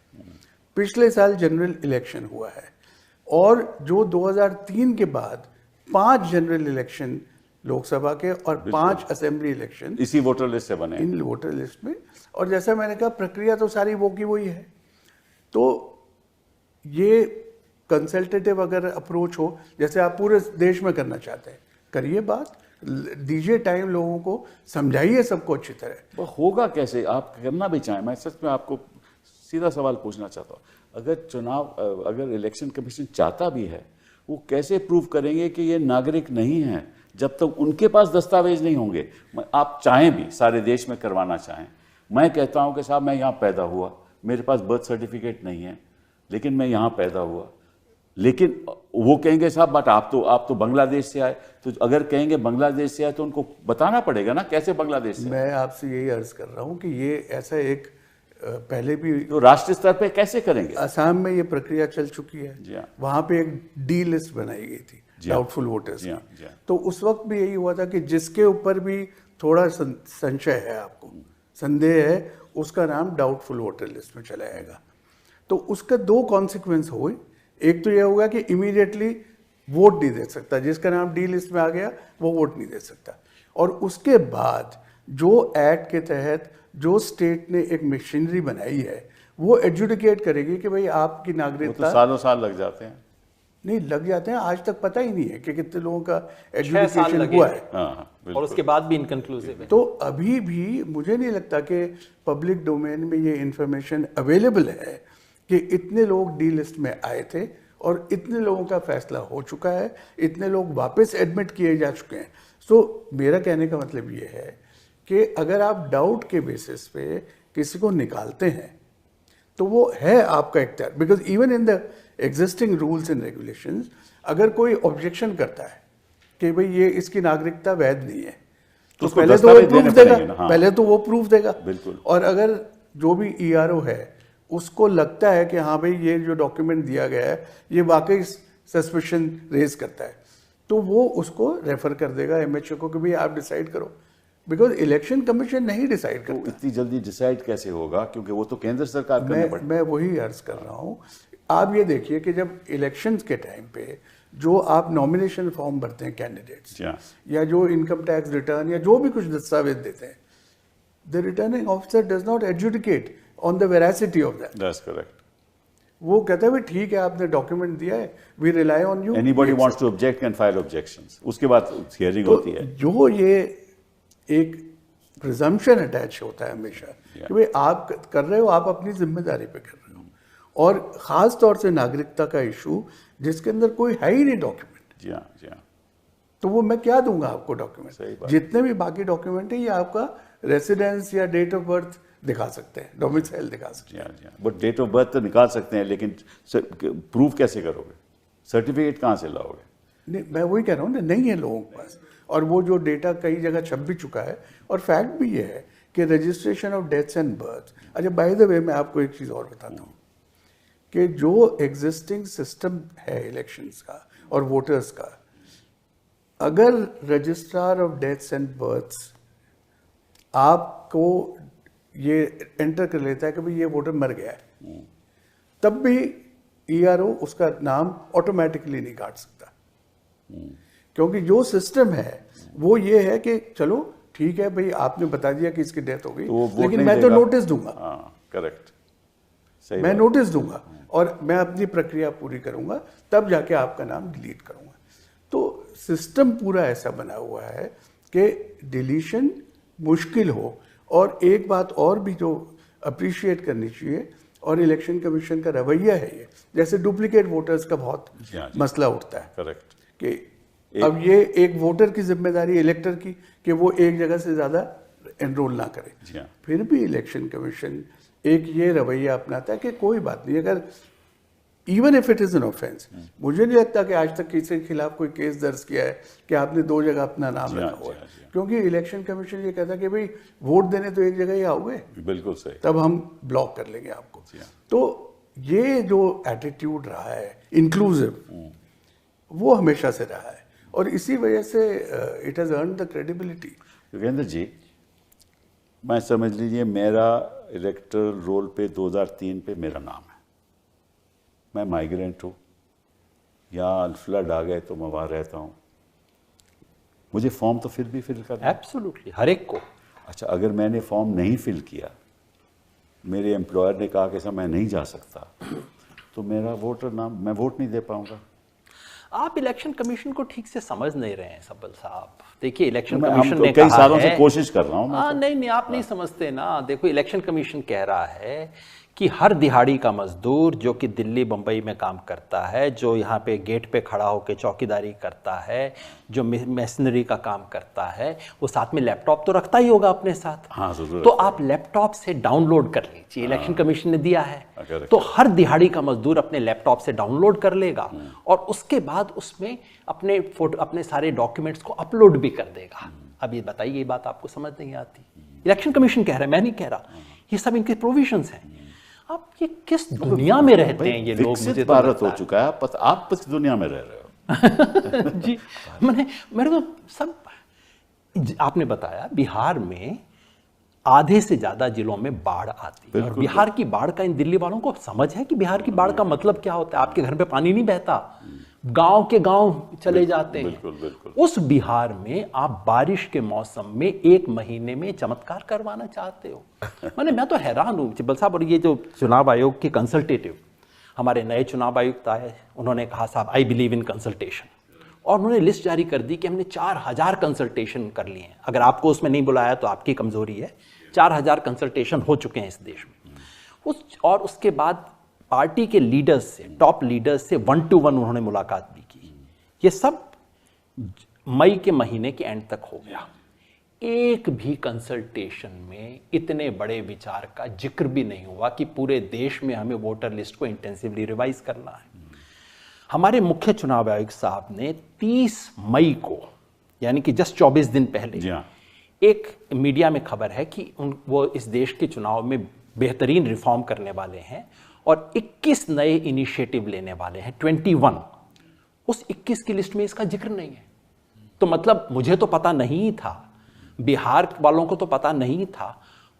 पिछले साल जनरल इलेक्शन हुआ है और जो 2003 के बाद 5 जनरल इलेक्शन लोकसभा के और 5 असेंबली इलेक्शन इसी वोटर लिस्ट से बने, इन वोटर लिस्ट में। और जैसा मैंने कहा, प्रक्रिया तो सारी वो की वही है। तो ये कंसल्टेटिव अगर अप्रोच हो, जैसे आप पूरे देश में करना चाहते हैं, करिए बात, दीजिए टाइम लोगों को, समझाइए सबको अच्छी तरह। होगा कैसे? आप करना भी चाहें, मैं सच में आपको सीधा सवाल पूछना चाहता हूँ, अगर इलेक्शन कमीशन चाहता भी है वो कैसे प्रूव करेंगे कि ये नागरिक नहीं है जब तक उनके पास दस्तावेज नहीं होंगे? आप चाहें भी, सारे देश में करवाना चाहें, मैं कहता हूं कि साहब मैं यहाँ पैदा हुआ, मेरे पास बर्थ सर्टिफिकेट नहीं है, लेकिन मैं यहाँ पैदा हुआ, लेकिन वो कहेंगे साहब बट आप तो बांग्लादेश से आए, तो अगर कहेंगे बांग्लादेश से आए तो उनको बताना पड़ेगा ना कैसे बांग्लादेश से। मैं आपसे यही अर्ज कर रहा हूँ कि ये ऐसा एक पहले भी तो राष्ट्रीय स्तर पे कैसे करेंगे? असम में ये प्रक्रिया चल चुकी है, जी हाँ। वहां पे एक डी लिस्ट बनाई गई थी डाउटफुल वोटर्स की, तो उस वक्त भी यही हुआ था कि जिसके ऊपर भी थोड़ा संशय है, आपको संदेह है, उसका नाम डाउटफुल वोटर लिस्ट में चला जाएगा। तो उसका दो कॉन्सिक्वेंस हुए, एक तो यह होगा कि इमीडिएटली वोट नहीं दे सकता, जिसका नाम डी लिस्ट में आ गया वो वोट नहीं दे सकता। और उसके बाद जो एक्ट के तहत जो स्टेट ने एक मशीनरी बनाई है वो एडजुडिकेट करेगी कि भाई आपकी नागरिकता, तो सालों साल लग जाते हैं। नहीं लग जाते हैं, आज तक पता ही नहीं है कि कितने लोगों का एडजुडिकेशन हुआ है। और उसके बाद भी इनकंक्लूसिव है। तो अभी भी मुझे नहीं लगता कि पब्लिक डोमेन में ये इंफॉर्मेशन अवेलेबल है कि इतने लोग डी लिस्ट में आए थे और इतने लोगों का फैसला हो चुका है, इतने लोग वापस एडमिट किए जा चुके हैं। सो मेरा कहने का मतलब ये है कि अगर आप डाउट के बेसिस पे किसी को निकालते हैं तो वो है आपका इख्तियार, because even in the existing rules and regulations अगर कोई ऑब्जेक्शन करता है कि भाई ये इसकी नागरिकता वैध नहीं है, तो पहले तो वो प्रूफ देगा, पहले तो वो प्रूफ देगा। बिल्कुल। और अगर जो भी ईआरओ है उसको लगता है कि हाँ भाई ये जो डॉक्यूमेंट दिया गया है ये वाकई सस्पिशन रेज करता है, तो वो उसको रेफर कर देगा एमएचओ को कि भाई आप डिसाइड करो, बिकॉज इलेक्शन कमीशन नहीं डिसाइड करता। तो इतनी जल्दी डिसाइड कैसे होगा, क्योंकि वो तो केंद्र सरकार करने पड़ेगा। मैं वही अर्ज कर रहा हूँ। आप ये देखिए कि जब इलेक्शंस के टाइम पे जो आप नॉमिनेशन फॉर्म भरते हैं कैंडिडेट्स, या जो इनकम टैक्स रिटर्न या जो भी कुछ दस्तावेज देते हैं, the returning officer does not adjudicate on the veracity of that. That's correct. वो कहता है ठीक है आपने डॉक्यूमेंट दिया है, we rely on you, anybody wants to object can file objections, उसके बाद हियरिंग होती है। जो ये एक प्रिजम्पशन अटैच होता है हमेशा कि भाई आप कर रहे हो, आप अपनी जिम्मेदारी पे कर रहे हो, और ख़ास तौर से नागरिकता का इशू जिसके अंदर कोई है ही नहीं डॉक्यूमेंट। जी हाँ, जी हाँ। तो वो मैं क्या दूंगा आपको डॉक्यूमेंट? जितने भी बाकी डॉक्यूमेंट है ये आपका रेसिडेंस या डेट ऑफ बर्थ दिखा सकते हैं, डोमिसाइल दिखा सकते हैं। जी हाँ, बट डेट ऑफ बर्थ तो निकाल सकते हैं, लेकिन प्रूफ कैसे करोगे? सर्टिफिकेट कहाँ से लाओगे? नहीं, मैं वही कह रहा हूँ ना, नहीं है लोगों के पास। और वो जो डेटा कई जगह छप भी चुका है, और फैक्ट भी ये है कि registration of deaths and birth, अच्छा बाय द वे मैं आपको एक चीज़ और बताता हूँ कि जो एग्जिस्टिंग सिस्टम है इलेक्शंस का और वोटर्स का, अगर registrar of deaths and births आपको ये एंटर कर लेता है कि भाई ये वोटर मर गया है, तब भी ईआरओ उसका नाम ऑटोमेटिकली नहीं काट सकता, क्योंकि जो सिस्टम है वो ये है कि चलो ठीक है भाई आपने बता दिया कि इसकी डेथ हो गई, तो लेकिन मैं तो नोटिस दूंगा। करेक्ट, सही मैं नोटिस दूंगा और मैं अपनी प्रक्रिया पूरी करूंगा, तब जाके आपका नाम डिलीट करूंगा। तो सिस्टम पूरा ऐसा बना हुआ है कि डिलीशन मुश्किल हो। और एक बात और भी जो अप्रिशिएट करनी चाहिए, और इलेक्शन कमीशन का रवैया है ये, जैसे डुप्लीकेट वोटर्स का बहुत मसला उठता है। करेक्ट। कि अब ये एक वोटर की जिम्मेदारी इलेक्टर की कि वो एक जगह से ज़्यादा एनरोल ना करे, फिर भी इलेक्शन कमीशन एक ये रवैया अपनाता है कि कोई बात नहीं, अगर even if it is an offence, मुझे नहीं लगता कि आज तक किसी के खिलाफ कोई केस दर्ज किया है कि आपने दो जगह अपना नाम रखा हुआ है, क्योंकि इलेक्शन कमीशन ये कहता है कि भाई वोट देने तो एक जगह ही आओगे, बिल्कुल सही, तब हम ब्लॉक कर लेंगे आपको। तो ये जो एटीट्यूड रहा है इंक्लूसिव, वो हमेशा से रहा है, और इसी वजह से it has earned the credibility. Yogendra ji, मैं समझ लीजिए मेरा इलेक्टरल रोल पे 2003 पे मेरा नाम है, मैं माइग्रेंट हूँ, यहाँ फ्लड आ गए तो मैं वहाँ रहता हूँ, मुझे फॉर्म तो फिर भी फिल करना है? एब्सोल्युटली, हर एक को। अच्छा, अगर मैंने फॉर्म नहीं फिल किया, मेरे एम्प्लॉयर ने कहा कि सर मैं नहीं जा सकता, तो मेरा वोटर नाम, मैं वोट नहीं दे पाऊंगा। आप इलेक्शन कमीशन को ठीक से समझ नहीं रहे हैं सब्बल साहब। देखिए इलेक्शन कमीशन ने कई सालों से कोशिश कर रहा हूँ। नहीं, आप नहीं समझते ना। देखो इलेक्शन कमीशन कह रहा है कि हर दिहाड़ी का मजदूर जो कि दिल्ली बम्बई में काम करता है, जो यहाँ पे गेट पे खड़ा होकर चौकीदारी करता है, जो मशीनरी का काम करता है, वो साथ में लैपटॉप तो रखता ही होगा अपने साथ। हाँ, जरूर। तो आप लैपटॉप से डाउनलोड कर लीजिए, इलेक्शन कमीशन ने दिया है। तो हर दिहाड़ी का मजदूर अपने लैपटॉप से डाउनलोड कर लेगा और उसके बाद उसमें अपने फोटो, अपने सारे डॉक्यूमेंट्स को अपलोड भी कर देगा। अब ये बताइए, ये बात आपको समझ नहीं आती? इलेक्शन कमीशन कह रहा है, मैं नहीं कह रहा, ये सब इनके प्रोविजंस हैं। आप ये किस दुनिया में रहते हैं ये लोग? मुझे भारत हो चुका है, आप किस दुनिया में रह रहे हो? जी, मेरे तो सब, आपने बताया बिहार में आधे से ज्यादा जिलों में बाढ़ आती है और बिहार की बाढ़ का इन दिल्ली वालों को समझ है कि बिहार की बाढ़ का मतलब क्या होता है? आपके घर पे पानी नहीं बहता, गांव के गांव चले जाते हैं। बिल्कुल, बिल्कुल। उस बिहार में आप बारिश के मौसम में 1 महीने में चमत्कार करवाना चाहते हो? मैं तो हैरान हूँ चिब्बल साहब। और ये जो चुनाव आयोग के कंसल्टेटिव, हमारे नए चुनाव आयुक्त आए, उन्होंने कहा साहब आई बिलीव इन कंसल्टेशन, और उन्होंने लिस्ट जारी कर दी कि हमने 4000 कंसल्टेशन कर लिए हैं। अगर आपको उसमें नहीं बुलाया तो आपकी कमजोरी है। 4000 कंसल्टेशन हो चुके हैं इस देश में। और उसके बाद पार्टी के लीडर्स से, टॉप लीडर्स से 1-to-1 उन्होंने मुलाकात भी की। ये सब मई के महीने के एंड तक हो गया। एक भी कंसल्टेशन में इतने बड़े विचार का जिक्र भी नहीं हुआ कि पूरे देश में हमें वोटर लिस्ट को इंटेंसिवली रिवाइज करना है। हमारे मुख्य चुनाव आयुक्त साहब ने 30 मई को, यानी कि जस्ट 24 दिन पहले, एक मीडिया में खबर है कि वो इस देश के चुनाव में बेहतरीन रिफॉर्म करने वाले हैं और 21 नए इनिशिएटिव लेने वाले हैं, 21। उस 21 की लिस्ट में इसका जिक्र नहीं है। तो मतलब मुझे तो पता नहीं था, बिहार वालों को तो पता नहीं था,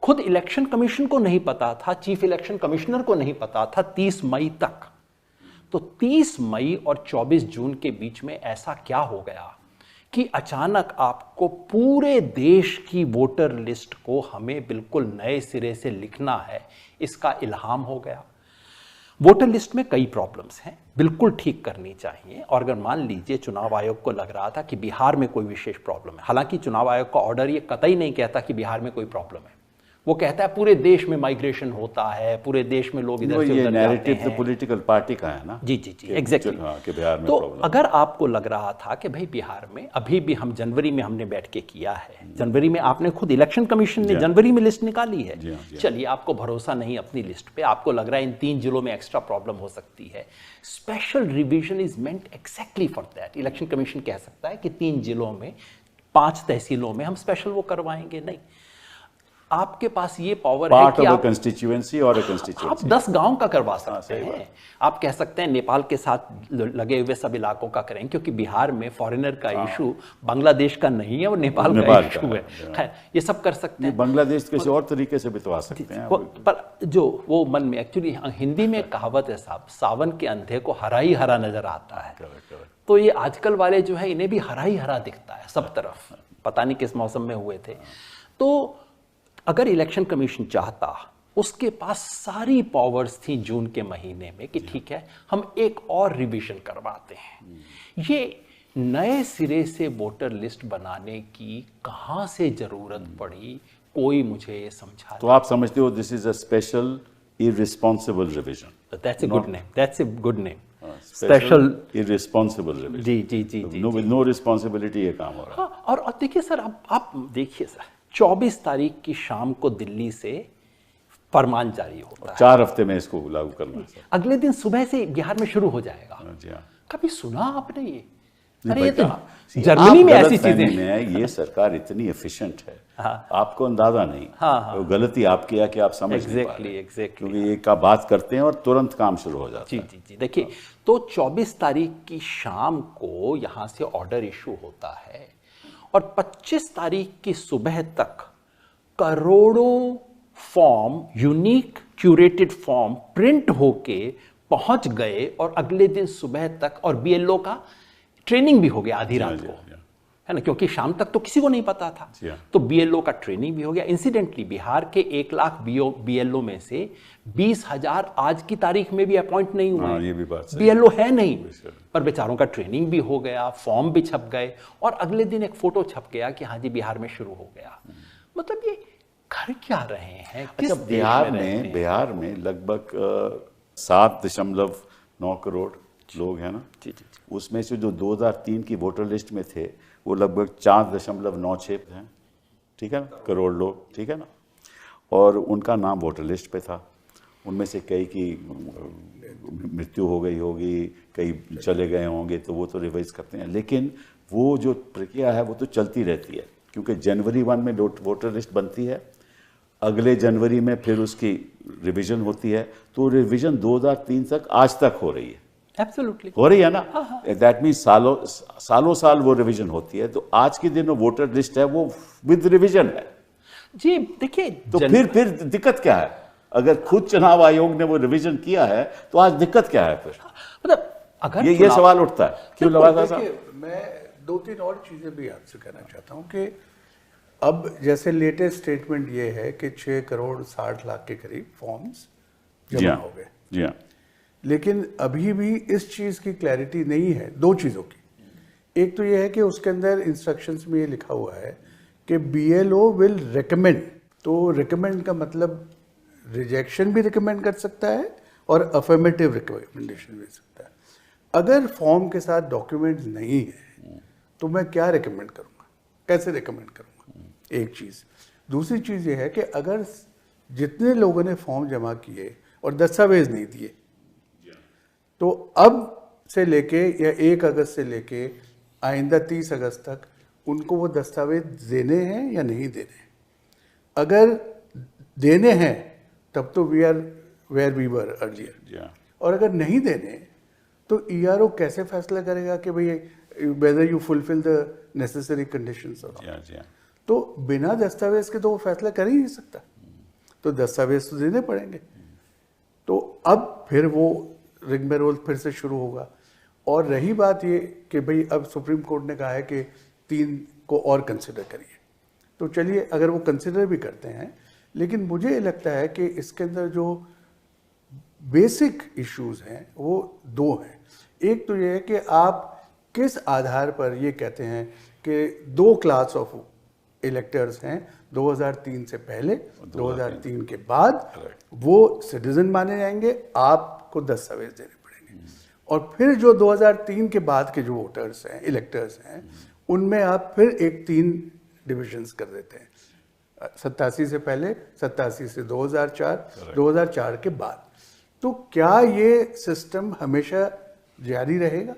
खुद इलेक्शन कमीशन को नहीं पता था, चीफ इलेक्शन कमिश्नर को नहीं पता था 30 मई तक। तो 30 मई और 24 जून के बीच में ऐसा क्या हो गया कि अचानक आपको पूरे देश की वोटर लिस्ट को हमें बिल्कुल नए सिरे से लिखना है, इसका इल्हाम हो गया। वोटर लिस्ट में कई प्रॉब्लम्स हैं, बिल्कुल ठीक करनी चाहिए। और अगर मान लीजिए चुनाव आयोग को लग रहा था कि बिहार में कोई विशेष प्रॉब्लम है, हालांकि चुनाव आयोग का ऑर्डर ये कतई नहीं कहता कि बिहार में कोई प्रॉब्लम है, वो कहता है पूरे देश में माइग्रेशन होता है, पूरे देश में लोग इधर से उधर जाते हैं। तो पॉलिटिकल पार्टी का है ना। जी, एग्जैक्टली। तो अगर आपको लग रहा था कि भाई बिहार में अभी भी, हम जनवरी में हमने बैठ के किया है, जनवरी में आपने खुद इलेक्शन कमीशन ने जनवरी में लिस्ट निकाली है, चलिए आपको भरोसा नहीं अपनी लिस्ट पे, आपको लग रहा है इन 3 जिलों में एक्स्ट्रा प्रॉब्लम हो सकती है, special revision is meant exactly for that. Election commission कह सकता है कि 3 जिलों में, 5 तहसीलों में हम स्पेशल वो करवाएंगे, नहीं। आपके पास ये पावर है कि आप कंस्टिट्यूएंसी और आप 10 गांव का करवा सकते हैं। आप कह सकते हैं नेपाल के साथ लगे हुए सब इलाकों का करें, क्योंकि बिहार में फॉरेनर का इशू बांग्लादेश का नहीं है, वो नेपाल का इशू है। खैर, ये सब कर सकते हैं। बांग्लादेश किसी और तरीके से बितवा सकते हैं। पर जो वो मन में, एक्चुअली हिंदी में कहावत है साहब, सावन के अंधे को हरा ही हरा नजर आता है। तो ये आजकल वाले जो है, इन्हें भी हरा ही हरा दिखता है सब तरफ, पता नहीं किस मौसम में हुए थे। तो अगर इलेक्शन कमीशन चाहता, उसके पास सारी पावर्स थी जून के महीने में कि ठीक है हम एक और रिवीजन करवाते हैं। ये नए सिरे से वोटर लिस्ट बनाने की कहां से जरूरत पड़ी, कोई मुझे ये समझा। तो आप समझते हो this is a special irresponsible revision? That's a good name, that's a good name, special irresponsible revision. जी, विद नो रिस्पांसिबिलिटी ये काम हो रहा है। और देखिए सर, आप देखिए सर, 24 तारीख की शाम को दिल्ली से फरमान जारी होता है, 4 हफ्ते में इसको लागू करना है। अगले दिन सुबह से बिहार में शुरू हो जाएगा। जी हाँ। कभी सुना आपने ये? अरे ये तो जर्मनी में ऐसी चीजें हैं। ये सरकार इतनी एफिशिएंट है, आपको अंदाजा नहीं। तो गलती आपकी है कि आप समझ नहीं पा रहे। क्योंकि एक का बात करते हैं और तुरंत काम शुरू हो जाता है। जी। देखिए, तो 24 तारीख की शाम को यहां से ऑर्डर इशू होता है और 25 तारीख की सुबह तक करोड़ों form, unique curated form print होके पहुंच गए और अगले दिन सुबह तक, और बीएलओ का ट्रेनिंग भी हो गया आधी रात को, है ना, क्योंकि शाम तक तो किसी को नहीं पता था। तो बीएलओ का ट्रेनिंग भी हो गया। इंसिडेंटली बिहार के 1 लाख बीएलओ में से 20,000 आज की तारीख में भी अपॉइंट नहीं हुए। ये भी बात सही, बीएलओ है नहीं, पर बेचारों का ट्रेनिंग भी हो गया, फॉर्म भी छप गए और अगले दिन एक फोटो छप गया कि हाँ जी बिहार में शुरू हो गया। मतलब ये कर क्या रहे हैं, किस अच्छा, देश में रहते हैं? बिहार में लगभग 7.9 करोड़ लोग हैं ना। जी जी। उसमें से जो 2003 की वोटर लिस्ट में थे वो लगभग 4.96 हैं, ठीक है ना, करोड़ लोग, ठीक है ना। और उनका नाम वोटर लिस्ट पे था। उनमें से कई की मृत्यु हो गई होगी, कई चले गए होंगे, तो वो तो रिवाइज करते हैं। लेकिन वो जो प्रक्रिया है वो तो चलती रहती है, क्योंकि जनवरी 1 में वोटर लिस्ट बनती है, अगले जनवरी में फिर उसकी रिवीजन होती है। तो रिवीजन 2003 तक आज तक हो रही है। एब्सोल्युटली हो रही है ना। दैट मीन्स सालों साल वो रिवीजन होती है। तो आज के दिन वोटर लिस्ट है वो विद रिवीजन है जी। देखिए तो फिर दिक्कत क्या है? अगर खुद चुनाव आयोग ने वो रिवीजन किया है तो आज दिक्कत क्या है फिर? मतलब अगर ये सवाल उठता है। क्यों लवासा साहब? देखिए, मैं 2-3 और चीजें भी आपसे कहना चाहता हूँ कि अब जैसे लेटेस्ट स्टेटमेंट ये है कि 6 करोड़ 60 लाख के करीब फॉर्म्स जमा हो गए। जी हाँ। लेकिन अभी भी इस चीज की क्लैरिटी नहीं है 2 चीजों की। एक तो ये है कि उसके अंदर इंस्ट्रक्शंस में ये लिखा हुआ है कि BLO विल रिकमेंड। तो रिकमेंड का मतलब रिजेक्शन भी रिकमेंड कर सकता है और अफर्मेटिव रिकमेंडेशन भी सकता है। अगर फॉर्म के साथ डॉक्यूमेंट्स नहीं है तो मैं क्या रिकमेंड करूंगा, कैसे रिकमेंड करूंगा? एक चीज। दूसरी चीज ये है कि अगर जितने लोगों ने फॉर्म जमा किए और दस्तावेज नहीं दिए, तो अब से लेके या 1 अगस्त से लेके आइंदा 30 अगस्त तक उनको वो दस्तावेज देने हैं या नहीं देने हैं। अगर देने हैं तब तो we are where we were earlier, और अगर नहीं देने तो ERO कैसे फैसला करेगा कि भाई whether you fulfil the necessary conditions और नॉट? तो बिना दस्तावेज के तो वो फैसला कर ही नहीं सकता, तो दस्तावेज तो देने पड़ेंगे। तो अब फिर वो रिंगमेरोल फिर से शुरू होगा। और रही बात ये कि भाई अब सुप्रीम कोर्ट ने कहा है कि 3 को और कंसिडर करिए, तो चलिए अगर वो कंसिडर भी करते हैं, लेकिन मुझे ये लगता है कि इसके अंदर जो बेसिक इश्यूज हैं वो 2 हैं। एक तो ये है कि आप किस आधार पर ये कहते हैं कि 2 क्लास ऑफ इलेक्टर्स हैं, 2003 से पहले, 2003 के बाद, वो सिटीजन माने जाएंगे, आपको दस्तावेज देने पड़ेंगे। और फिर जो 2003 के बाद के जो वोटर्स हैं, इलेक्टर्स हैं, उनमें आप फिर एक 3 डिविजन्स कर देते हैं, 87 से पहले, 87 से 2004, 2004 के बाद। तो क्या ये सिस्टम हमेशा जारी रहेगा?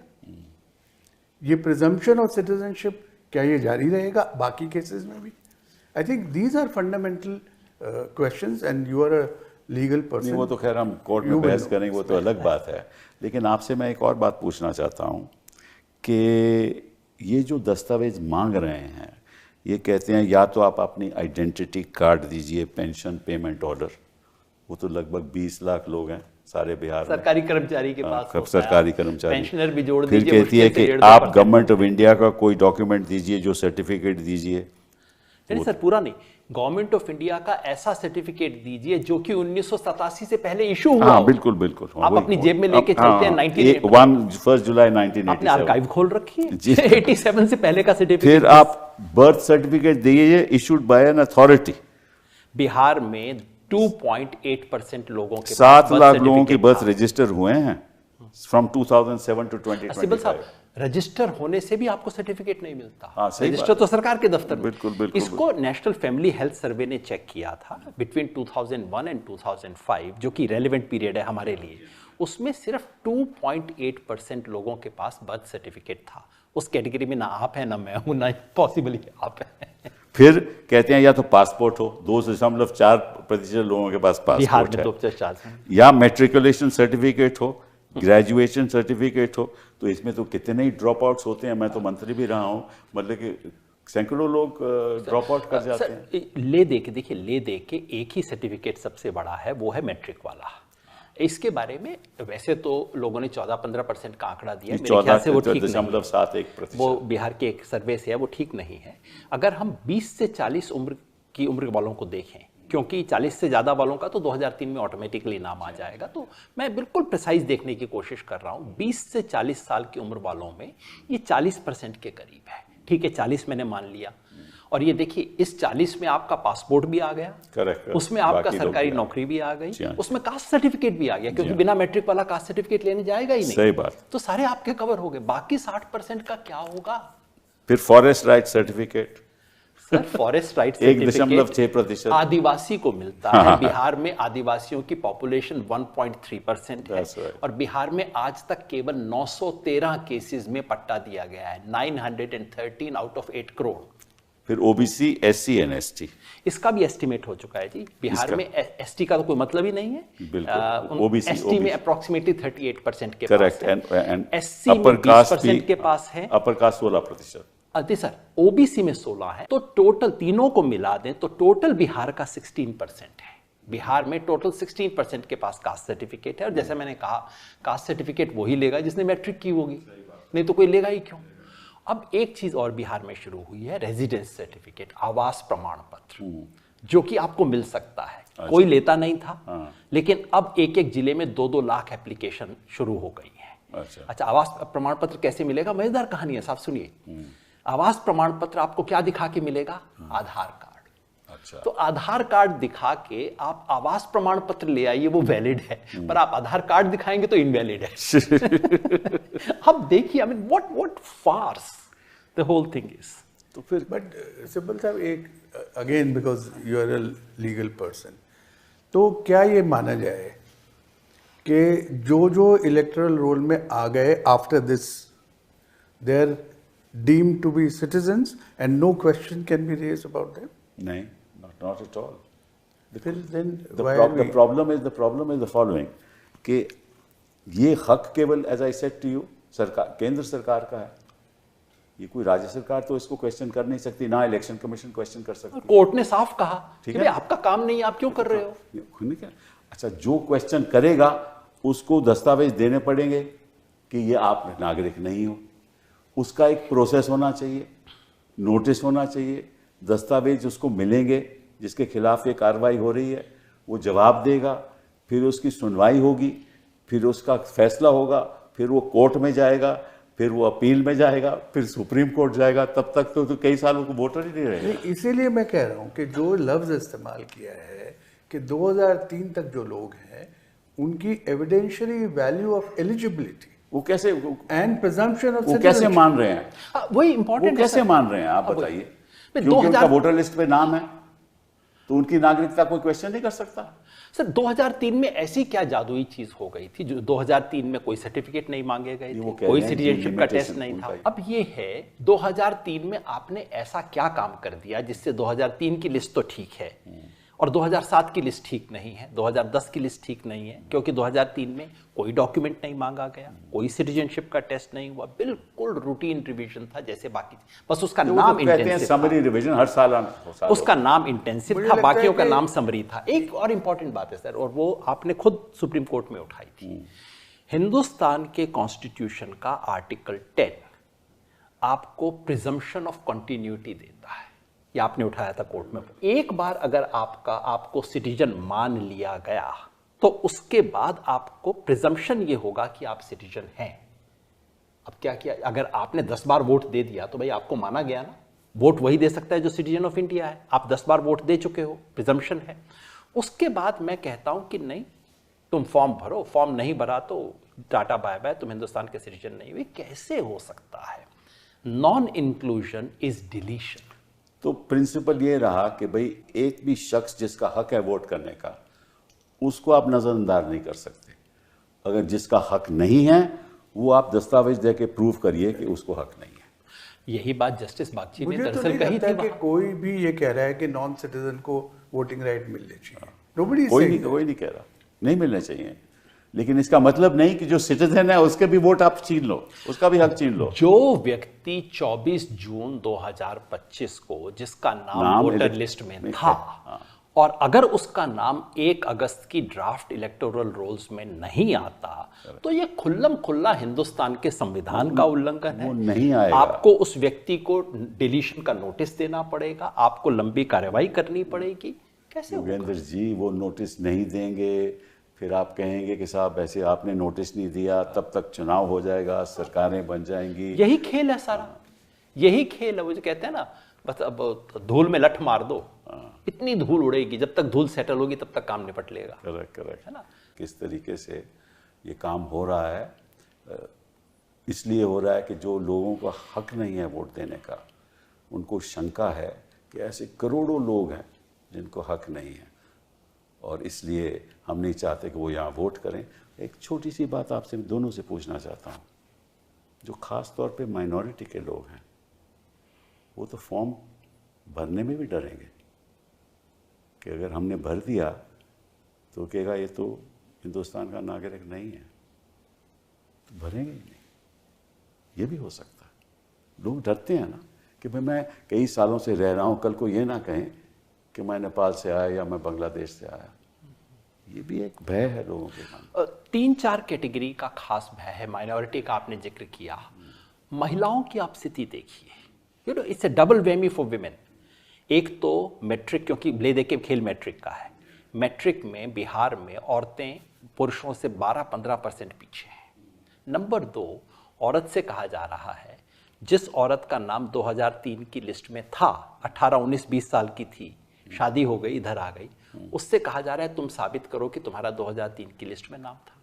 ये प्रिजम्पशन ऑफ सिटीजनशिप क्या ये जारी रहेगा बाकी केसेस में भी? I think these are fundamental questions and you are a legal person. वो तो खैर हम कोर्ट में बहस करेंगे, वो तो अलग बात है। लेकिन आपसे मैं एक और बात पूछना चाहता हूँ कि ये जो दस्तावेज मांग रहे हैं, ये कहते हैं या तो आप अपनी आइडेंटिटी कार्ड दीजिए, पेंशन पेमेंट ऑर्डर, वो तो लगभग 20 लाख लोग हैं सारे बिहार में, सरकारी कर्मचारी के पास होता है, सरकारी कर्मचारी, पेंशनर भी जोड़ फिर दीजिए। कहती है कि आप गवर्नमेंट ऑफ इंडिया का कोई डॉक्यूमेंट दीजिए, जो सर्टिफिकेट दीजिए। नहीं सर, पूरा नहीं, गवर्नमेंट ऑफ इंडिया का ऐसा सर्टिफिकेट दीजिए जो कि 1987 से पहले इशू हुआ। हाँ, बिल्कुल बिल्कुल। आप अपनी जेब में लेके चलते हैं। 1 जुलाई 1987 आपने आर्काइव खोल रखी है 87 से पहले का सर्टिफिकेट। फिर आप बर्थ सर्टिफिकेट दीजिए issued by an authority. Bihar में 2.8% लोगों के 7 लाख लोगों के बर्थ रजिस्टर हुए हैं फ्रॉम 2007 टू 2025। रजिस्टर होने से भी आपको सर्टिफिकेट नहीं मिलता। हाँ, रजिस्टर तो सरकार के दफ्तर में। बिल्कुल बिल्कुल। इसको नेशनल फैमिली हेल्थ सर्वे ने चेक किया था बिटवीन 2001 एंड 2005, जो कि रेलेवेंट पीरियड है हमारे लिए। उसमें सिर्फ 2.8% लोगों के पास बर्थ सर्टिफिकेट था। उस कैटेगरी में ना आप हैं, ना मैं हूं, ना पॉसिबली आप हैं। फिर कहते हैं या तो पासपोर्ट हो, 2.4% लोगों के पास पासपोर्ट है, 2.4, या मेट्रिकुलेशन सर्टिफिकेट हो, ग्रेजुएशन सर्टिफिकेट हो। तो इसमें तो कितने ही ड्रॉप आउट्स होते हैं। मैं तो मंत्री भी रहा हूँ, मतलब कि सैकड़ों लोग ड्रॉप आउट कर जाते हैं। ले दे के देखिए, ले दे के एक ही सर्टिफिकेट सबसे बड़ा है, वो है मैट्रिक वाला। इसके बारे में वैसे तो लोगों ने 14-15% का आंकड़ा दिया है, मेरे ख्याल से वो ठीक नहीं है। वो बिहार के एक सर्वे से है, वो ठीक नहीं है। अगर हम 20 से 40 उम्र वालों को देखें, क्योंकि 40 से ज़्यादा वालों का तो 2003 में ऑटोमेटिकली नाम आ जाएगा, तो मैं बिल्कुल प्रिसाइज देखने की कोशिश कर रहा हूँ। 20 से 40 साल की उम्र वालों में ये 40% के करीब है। ठीक है, 40 मैंने मान लिया। और ये देखिए इस 40 में आपका पासपोर्ट भी आ गया, करेक्ट, उसमें आपका सरकारी नौकरी भी आ गई, उसमें कास्ट सर्टिफिकेट भी आ गया, क्योंकि बिना मैट्रिक वाला कास्ट सर्टिफिकेट लेने जाएगा ही नहीं। सही बात। तो सारे आपके कवर हो गए। बाकी 60% का क्या होगा? फिर forest right certificate, sir forest right 1.6% आदिवासी को मिलता है। बिहार में आदिवासियों की पॉपुलेशन 1.3% है, और बिहार में आज तक केवल 913 केसेस में पट्टा दिया गया है, 913 आउट ऑफ 8 करोड़। फिर ओबीसी, एससी एंड एसटी, इसका भी एस्टिमेट हो चुका है जी। बिहार में एसटी का तो कोई मतलब ही नहीं है। ओबीसी, एसटी में अप्रोक्सीमेटली 38% के करेक्ट, एंड एससी में 20% के पास है, अपर कास्ट 16%। अति सर ओबीसी में 16 है। तो टोटल तीनों को मिला दें तो टोटल बिहार का 16% है। बिहार में टोटल 16% के पास कास्ट सर्टिफिकेट है, और जैसे मैंने कहा कास्ट सर्टिफिकेट वही लेगा जिसने मैट्रिक की होगी, नहीं तो कोई लेगा ही क्यों। अब एक चीज और बिहार में शुरू हुई है, रेजिडेंस सर्टिफिकेट, आवास प्रमाण पत्र, जो कि आपको मिल सकता है। कोई लेता नहीं था, लेकिन अब एक एक जिले में 2-2 लाख एप्लीकेशन शुरू हो गई है। अच्छा, आवास प्रमाण पत्र कैसे मिलेगा? मजेदार कहानी है साहब, सुनिए। आवास प्रमाण पत्र आपको क्या दिखा के मिलेगा? आधार कार्ड। अच्छा। तो आधार कार्ड दिखा के आप आवास प्रमाण पत्र ले आइए, वो वैलिड है, पर आप आधार कार्ड दिखाएंगे तो इनवैलिड है। अब देखिए, I mean what farce the whole thing is. तो फिर बट सिंपल साहब, एक again because you are a legal person, तो क्या ये माना जाए कि जो इलेक्टोरल रोल में आ गए after this, they are deemed to be citizens and no question can be raised about them? नहीं, not at all. Then the why the problem is the following, कि ये हक केवल as I said to you सरकार, केंद्र सरकार का है। ये कोई राज्य सरकार तो इसको क्वेश्चन कर नहीं सकती, ना इलेक्शन कमीशन क्वेश्चन कर सकती। कोर्ट ने साफ कहा कि भाई आपका काम नहीं है, आप क्यों कर रहे हो। अच्छा, जो क्वेश्चन करेगा उसको दस्तावेज देने पड़ेंगे कि ये आप नागरिक नहीं हो। उसका एक प्रोसेस होना चाहिए, नोटिस होना चाहिए, दस्तावेज उसको मिलेंगे जिसके खिलाफ ये कार्रवाई हो रही है, वो जवाब देगा, फिर उसकी सुनवाई होगी, फिर उसका फैसला होगा, फिर वो कोर्ट में जाएगा, फिर वो अपील में जाएगा, फिर सुप्रीम कोर्ट जाएगा। तब तक तो कई सालों को वोटर ही नहीं रहेगा। इसीलिए मैं कह रहा हूँ कि जो लफ्ज इस्तेमाल किया है कि 2003 तक जो लोग हैं उनकी एविडेंशियरी वैल्यू ऑफ एलिजिबिलिटी, वो कैसे एंड प्रिजम्पशन ऑफ, वो कैसे मान रहे हैं? वही इंपॉर्टेंट, वो कैसे मान रहे हैं आप बताइए? क्योंकि उनका वोटर लिस्ट पे नाम है तो उनकी नागरिकता कोई क्वेश्चन नहीं कर सकता। सर 2003 में ऐसी क्या जादुई चीज हो गई थी जो 2003 में कोई सर्टिफिकेट नहीं मांगे गए थे, कोई सिटीजनशिप का टेस्ट नहीं था। अब ये है 2003 में आपने ऐसा क्या काम कर दिया जिससे 2003 की लिस्ट तो ठीक है और 2007 की लिस्ट ठीक नहीं है, 2010 की लिस्ट ठीक नहीं है, क्योंकि 2003 में कोई डॉक्यूमेंट नहीं मांगा गया, कोई सिटीजनशिप का टेस्ट नहीं हुआ, बिल्कुल रूटीन रिवीजन था जैसे बाकी, बस उसका नाम इंटेंसिव समरी रिवीजन हर साल उसका नाम इंटेंसिव था, बाकियों का नाम समरी था। एक और इंपॉर्टेंट बात है सर, और वो आपने खुद सुप्रीम कोर्ट में उठाई थी। हिंदुस्तान के कॉन्स्टिट्यूशन का आर्टिकल 10 आपको प्रिजम्पशन ऑफ कंटिन्यूटी देता है, ये आपने उठाया था कोर्ट में। एक बार अगर आपको सिटीजन मान लिया गया तो उसके बाद आपको प्रिजम्पशन ये होगा कि आप सिटीजन हैं। अब क्या किया, अगर आपने 10 बार वोट दे दिया तो भाई आपको माना गया ना, वोट वही दे सकता है जो सिटीजन ऑफ इंडिया है। आप 10 बार वोट दे चुके हो, प्रिजम्पशन है। उसके बाद मैं कहता हूं कि नहीं, तुम फॉर्म भरो, फॉर्म नहीं भरा तो टाटा बाय बाय, तुम हिंदुस्तान के सिटीजन नहीं हुए। कैसे हो सकता है? Non inclusion is deletion. तो प्रिंसिपल ये रहा कि भाई एक भी शख्स जिसका हक है वोट करने का, उसको आप नजरअंदाज नहीं कर सकते। अगर जिसका हक नहीं है वो आप दस्तावेज देके प्रूव करिए कि उसको हक नहीं है। यही बात जस्टिस बागची ने मुझे तो दरअसल नहीं कही लगता थी कि कोई भी ये कह रहा है कि नॉन सिटीजन को वोटिंग राइट मिलनी चाहिए। कोई नहीं कह रहा नहीं मिलने चाहिए, लेकिन इसका मतलब नहीं कि जो सिटीजन है उसके भी वोट आप छीन लो, उसका भी हक छीन लो। जो व्यक्ति 24 जून 2025 को जिसका नाम वोटर लिस्ट में था, और अगर उसका नाम 1 अगस्त की ड्राफ्ट इलेक्टोरल रोल्स में नहीं आता तो ये खुल्लम खुल्ला हिंदुस्तान के संविधान का उल्लंघन है। नहीं आएगा। आपको उस व्यक्ति को डिलीशन का नोटिस देना पड़ेगा, आपको लंबी कार्रवाई करनी पड़ेगी। कैसे होगा? योगेंद्र जी, वो नोटिस नहीं देंगे, फिर आप कहेंगे कि साहब ऐसे आपने नोटिस नहीं दिया, तब तक चुनाव हो जाएगा, सरकारें बन जाएंगी। यही खेल है सारा, यही खेल है। वो जो कहते हैं ना, बस अब धूल में लठ मार दो, इतनी धूल उड़ेगी, जब तक धूल सेटल होगी तब तक काम निपट लेगा। करेक्ट है ना। किस तरीके से ये काम हो रहा है, इसलिए हो रहा है कि जो लोगों का हक नहीं है वोट देने का, उनको शंका है कि ऐसे करोड़ों लोग हैं जिनको हक नहीं है, और इसलिए हम नहीं चाहते कि वो यहाँ वोट करें। एक छोटी सी बात आपसे दोनों से पूछना चाहता हूँ, जो ख़ास तौर पे माइनॉरिटी के लोग हैं, वो तो फॉर्म भरने में भी डरेंगे कि अगर हमने भर दिया तो कहेगा ये तो हिंदुस्तान का नागरिक नहीं है, तो भरेंगे ही नहीं। ये भी हो सकता है। लोग डरते हैं ना कि भाई मैं कई सालों से रह रहा हूँ, कल को ये ना कहें कि मैं नेपाल से आया या मैं बांग्लादेश से आया। ये भी एक भय है लोगों के मन। 3-4 कैटेगरी का खास भय है। माइनॉरिटी का आपने जिक्र किया, महिलाओं की आप स्थिति देखिए, you know it's a double whammy for women. एक तो मैट्रिक, क्योंकि ले दे के खेल मैट्रिक का है, मैट्रिक में बिहार में औरतें पुरुषों से 12-15% पीछे हैं। नंबर 2, औरत से कहा जा रहा है, जिस औरत का नाम 2003 की लिस्ट में था, 18, 19, 20 साल की थी, शादी हो गई, इधर आ गई, उससे कहा जा रहा है तुम साबित करो कि तुम्हारा 2003 की लिस्ट में नाम था।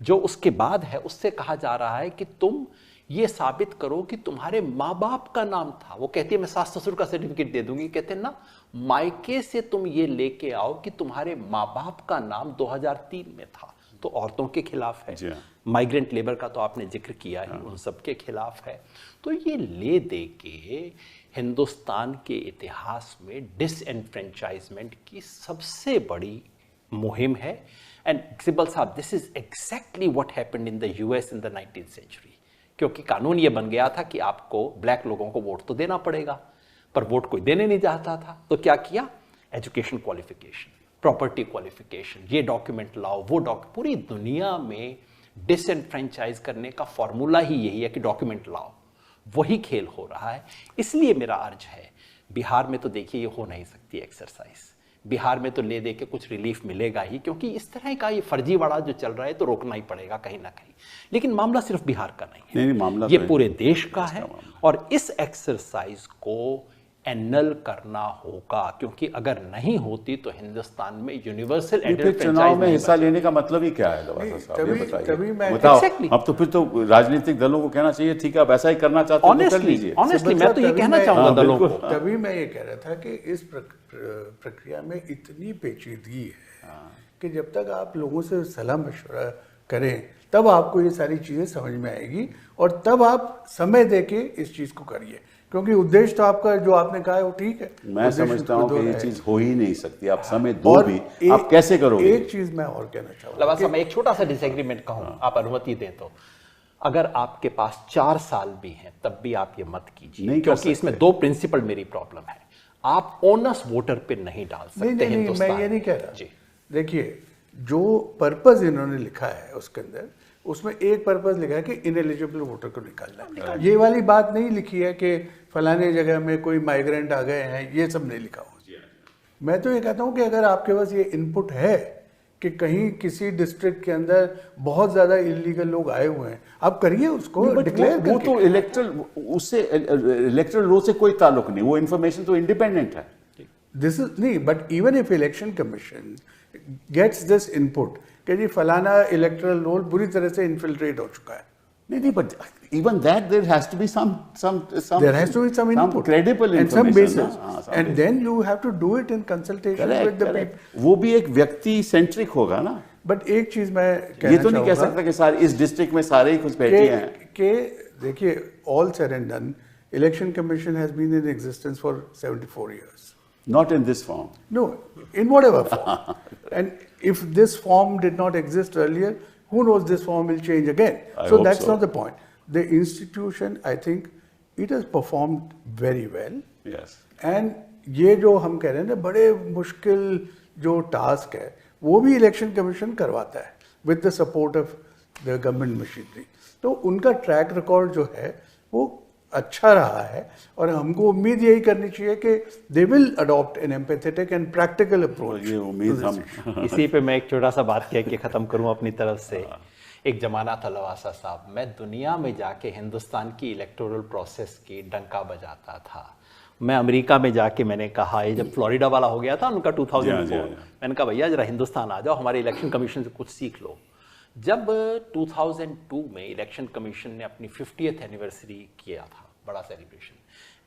जो उसके बाद है उससे कहा जा रहा है कि तुम ये साबित करो कि तुम्हारे माँ बाप का नाम था। वो कहती है मैं सास ससुर का सर्टिफिकेट दे दूंगी, कहते हैं ना मायके से तुम ये लेके आओ कि तुम्हारे माँ बाप का नाम 2003 में था। तो औरतों के खिलाफ है, माइग्रेंट लेबर का तो आपने जिक्र किया ही, उन सब के खिलाफ है। तो ये ले दे के हिंदुस्तान के इतिहास में डिसएनफ्रेंचाइजमेंट की सबसे बड़ी मुहिम है। एंड सिब्बल साहब, this is exactly what happened in the US in the 19th century. क्योंकि कानून ये बन गया था कि आपको ब्लैक लोगों को वोट तो देना पड़ेगा, पर वोट कोई देने नहीं चाहता था। तो क्या किया, एजुकेशन क्वालिफिकेशन, प्रॉपर्टी क्वालिफिकेशन, ये डॉक्यूमेंट लाओ, वो पूरी दुनिया में डिसएनफ्रेंचाइज करने का फॉर्मूला ही यही है कि डॉक्यूमेंट लाओ। वही खेल हो रहा है। इसलिए मेरा अर्ज है, बिहार में तो देखिए ये हो नहीं सकती एक्सरसाइज। बिहार में तो ले दे के कुछ रिलीफ मिलेगा ही, क्योंकि इस तरह का ये फर्जीवाड़ा जो चल रहा है तो रोकना ही पड़ेगा कहीं ना कहीं। लेकिन मामला सिर्फ बिहार का नहीं है, नहीं, मामला ये तो पूरे देश का है। और इस एक्सरसाइज को एनल करना होगा, क्योंकि अगर नहीं होती तो हिंदुस्तान में यूनिवर्सल चुनाव में हिस्सा लेने का मतलब ही क्या है? कभी अब तो फिर तो राजनीतिक दलों को कहना चाहिए ठीक है, आप ऐसा ही करना चाहते हो तो कर लीजिए। ऑनेस्टली मैं तो ये कहना चाहूंगा दलों को। तभी मैं ये कह रहा था कि इस प्रक्रिया में इतनी पेचीदगी है कि जब तक आप लोगों से सलाह मशवरा करें तब आपको ये सारी चीजें समझ में आएगी, और तब आप समय देके इस चीज को करिए। क्योंकि उद्देश्य तो आपका जो आपने कहा है वो ठीक है, मैं समझता हूँ कि ये चीज हो ही नहीं सकती। आप समय दो भी, आप कैसे करोगे? एक चीज मैं और कहना चाहूँगा, लवासा मैं एक छोटा सा डिसएग्रीमेंट कहूँ, आप अनुमति दें तो। अगर आपके पास 4 साल भी हैं तब भी आप ये मत कीजिए, क्योंकि इसमें 2 प्रिंसिपल मेरी प्रॉब्लम है। आप ओनस वोटर पे नहीं डाल सकते। नहीं, मैं ये नहीं कह रहा जी। देखिए, जो पर्पस इन्होंने लिखा है उसके अंदर, उसमें एक पर्पस लिखा है कि इनएलिजिबल वोटर को निकालना है। ये वाली बात नहीं लिखी है कि फलाने जगह में कोई माइग्रेंट आ गए हैं, ये सब नहीं लिखा हुआ। मैं तो ये कहता हूँ कि अगर आपके पास ये इनपुट है कि कहीं किसी डिस्ट्रिक्ट के अंदर बहुत ज्यादा इलीगल लोग आए हुए हैं, आप करिए उसको डिक्लेयर। वो तो इलेक्टरल लो से कोई ताल्लुक नहीं, वो इन्फॉर्मेशन तो इंडिपेंडेंट है। दिस इज नहीं, but even if election commission gets this input कि जी फलाना इलेक्टरल रोल बुरी तरह से इन्फिल्ट्रेट हो चुका है, नहीं, but even that there has to be some there has to be some input, credible and some basis, and basis. then you have to do it in consultation with the people. वो भी एक व्यक्ति सेंट्रिक होगा ना। बट एक चीज मैं ये तो नहीं कह सकता कि सारे इस डिस्ट्रिक्ट में सारे ही कुछ बैठे हैं कि देखिए, all said and done, election commission has been in existence for 74 years. Not in this form. No, in whatever form. And if this form did not exist earlier, who knows, this form will change again. So that's not the point. The institution, I think, it has performed very well. Yes. And ये जो हम कह रहे हैं ना, बड़े मुश्किल जो टास्क है वो भी इलेक्शन कमीशन करवाता है with the support of the government machinery. तो उनका ट्रैक रिकॉर्ड जो है वो अच्छा रहा है, और हमको उम्मीद यही करनी चाहिए कि they will adopt an empathetic and practical approach. ये उम्मीद हम इसी पे मैं एक छोटा सा बात कह के ख़त्म करूं अपनी तरफ से। एक ज़माना था लवासा साहब, मैं दुनिया में जाके हिंदुस्तान की इलेक्टोरल प्रोसेस की डंका बजाता था। मैं अमेरिका में जाके मैंने कहा, ये जब फ्लोरिडा वाला हो गया था उनका 2004, जी, हाँ। मैंने कहा भैया जरा हिंदुस्तान आ जाओ, हमारे इलेक्शन कमीशन से कुछ सीख लो। जब 2002 में इलेक्शन कमीशन ने अपनी 50th एनिवर्सरी किया था, बड़ा सेलिब्रेशन,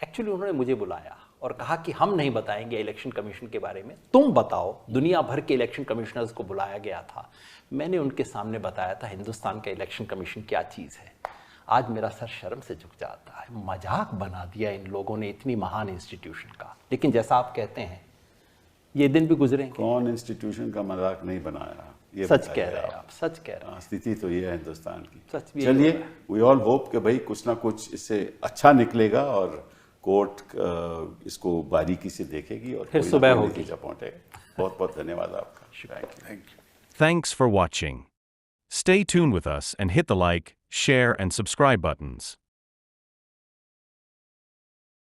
एक्चुअली उन्होंने मुझे बुलाया और कहा कि हम नहीं बताएंगे इलेक्शन कमीशन के बारे में, तुम बताओ। दुनिया भर के इलेक्शन कमिश्नर्स को बुलाया गया था, मैंने उनके सामने बताया था हिंदुस्तान का इलेक्शन कमीशन क्या चीज़ है। आज मेरा सर शर्म से झुक जाता है, मजाक बना दिया इन लोगों ने इतनी महान इंस्टीट्यूशन का। लेकिन जैसा आप कहते हैं ये दिन भी गुजरेंगे। कौन इंस्टीट्यूशन का मजाक नहीं बनाया, ये सच कह रहे हैं आप, सच कह रहे हैं। स्थिति तो ये है हिंदुस्तान की। सच भी चलिए, वी ऑल होप कि भाई कुछ ना कुछ इससे अच्छा निकलेगा और कोर्ट इसको बारीकी से देखेगी और फिर सुबह होगी। नतीजा पहुंचेगा। बहुत बहुत धन्यवाद आपका। Thank you. Thanks for watching. Stay tuned with us and hit the like, share, and subscribe buttons.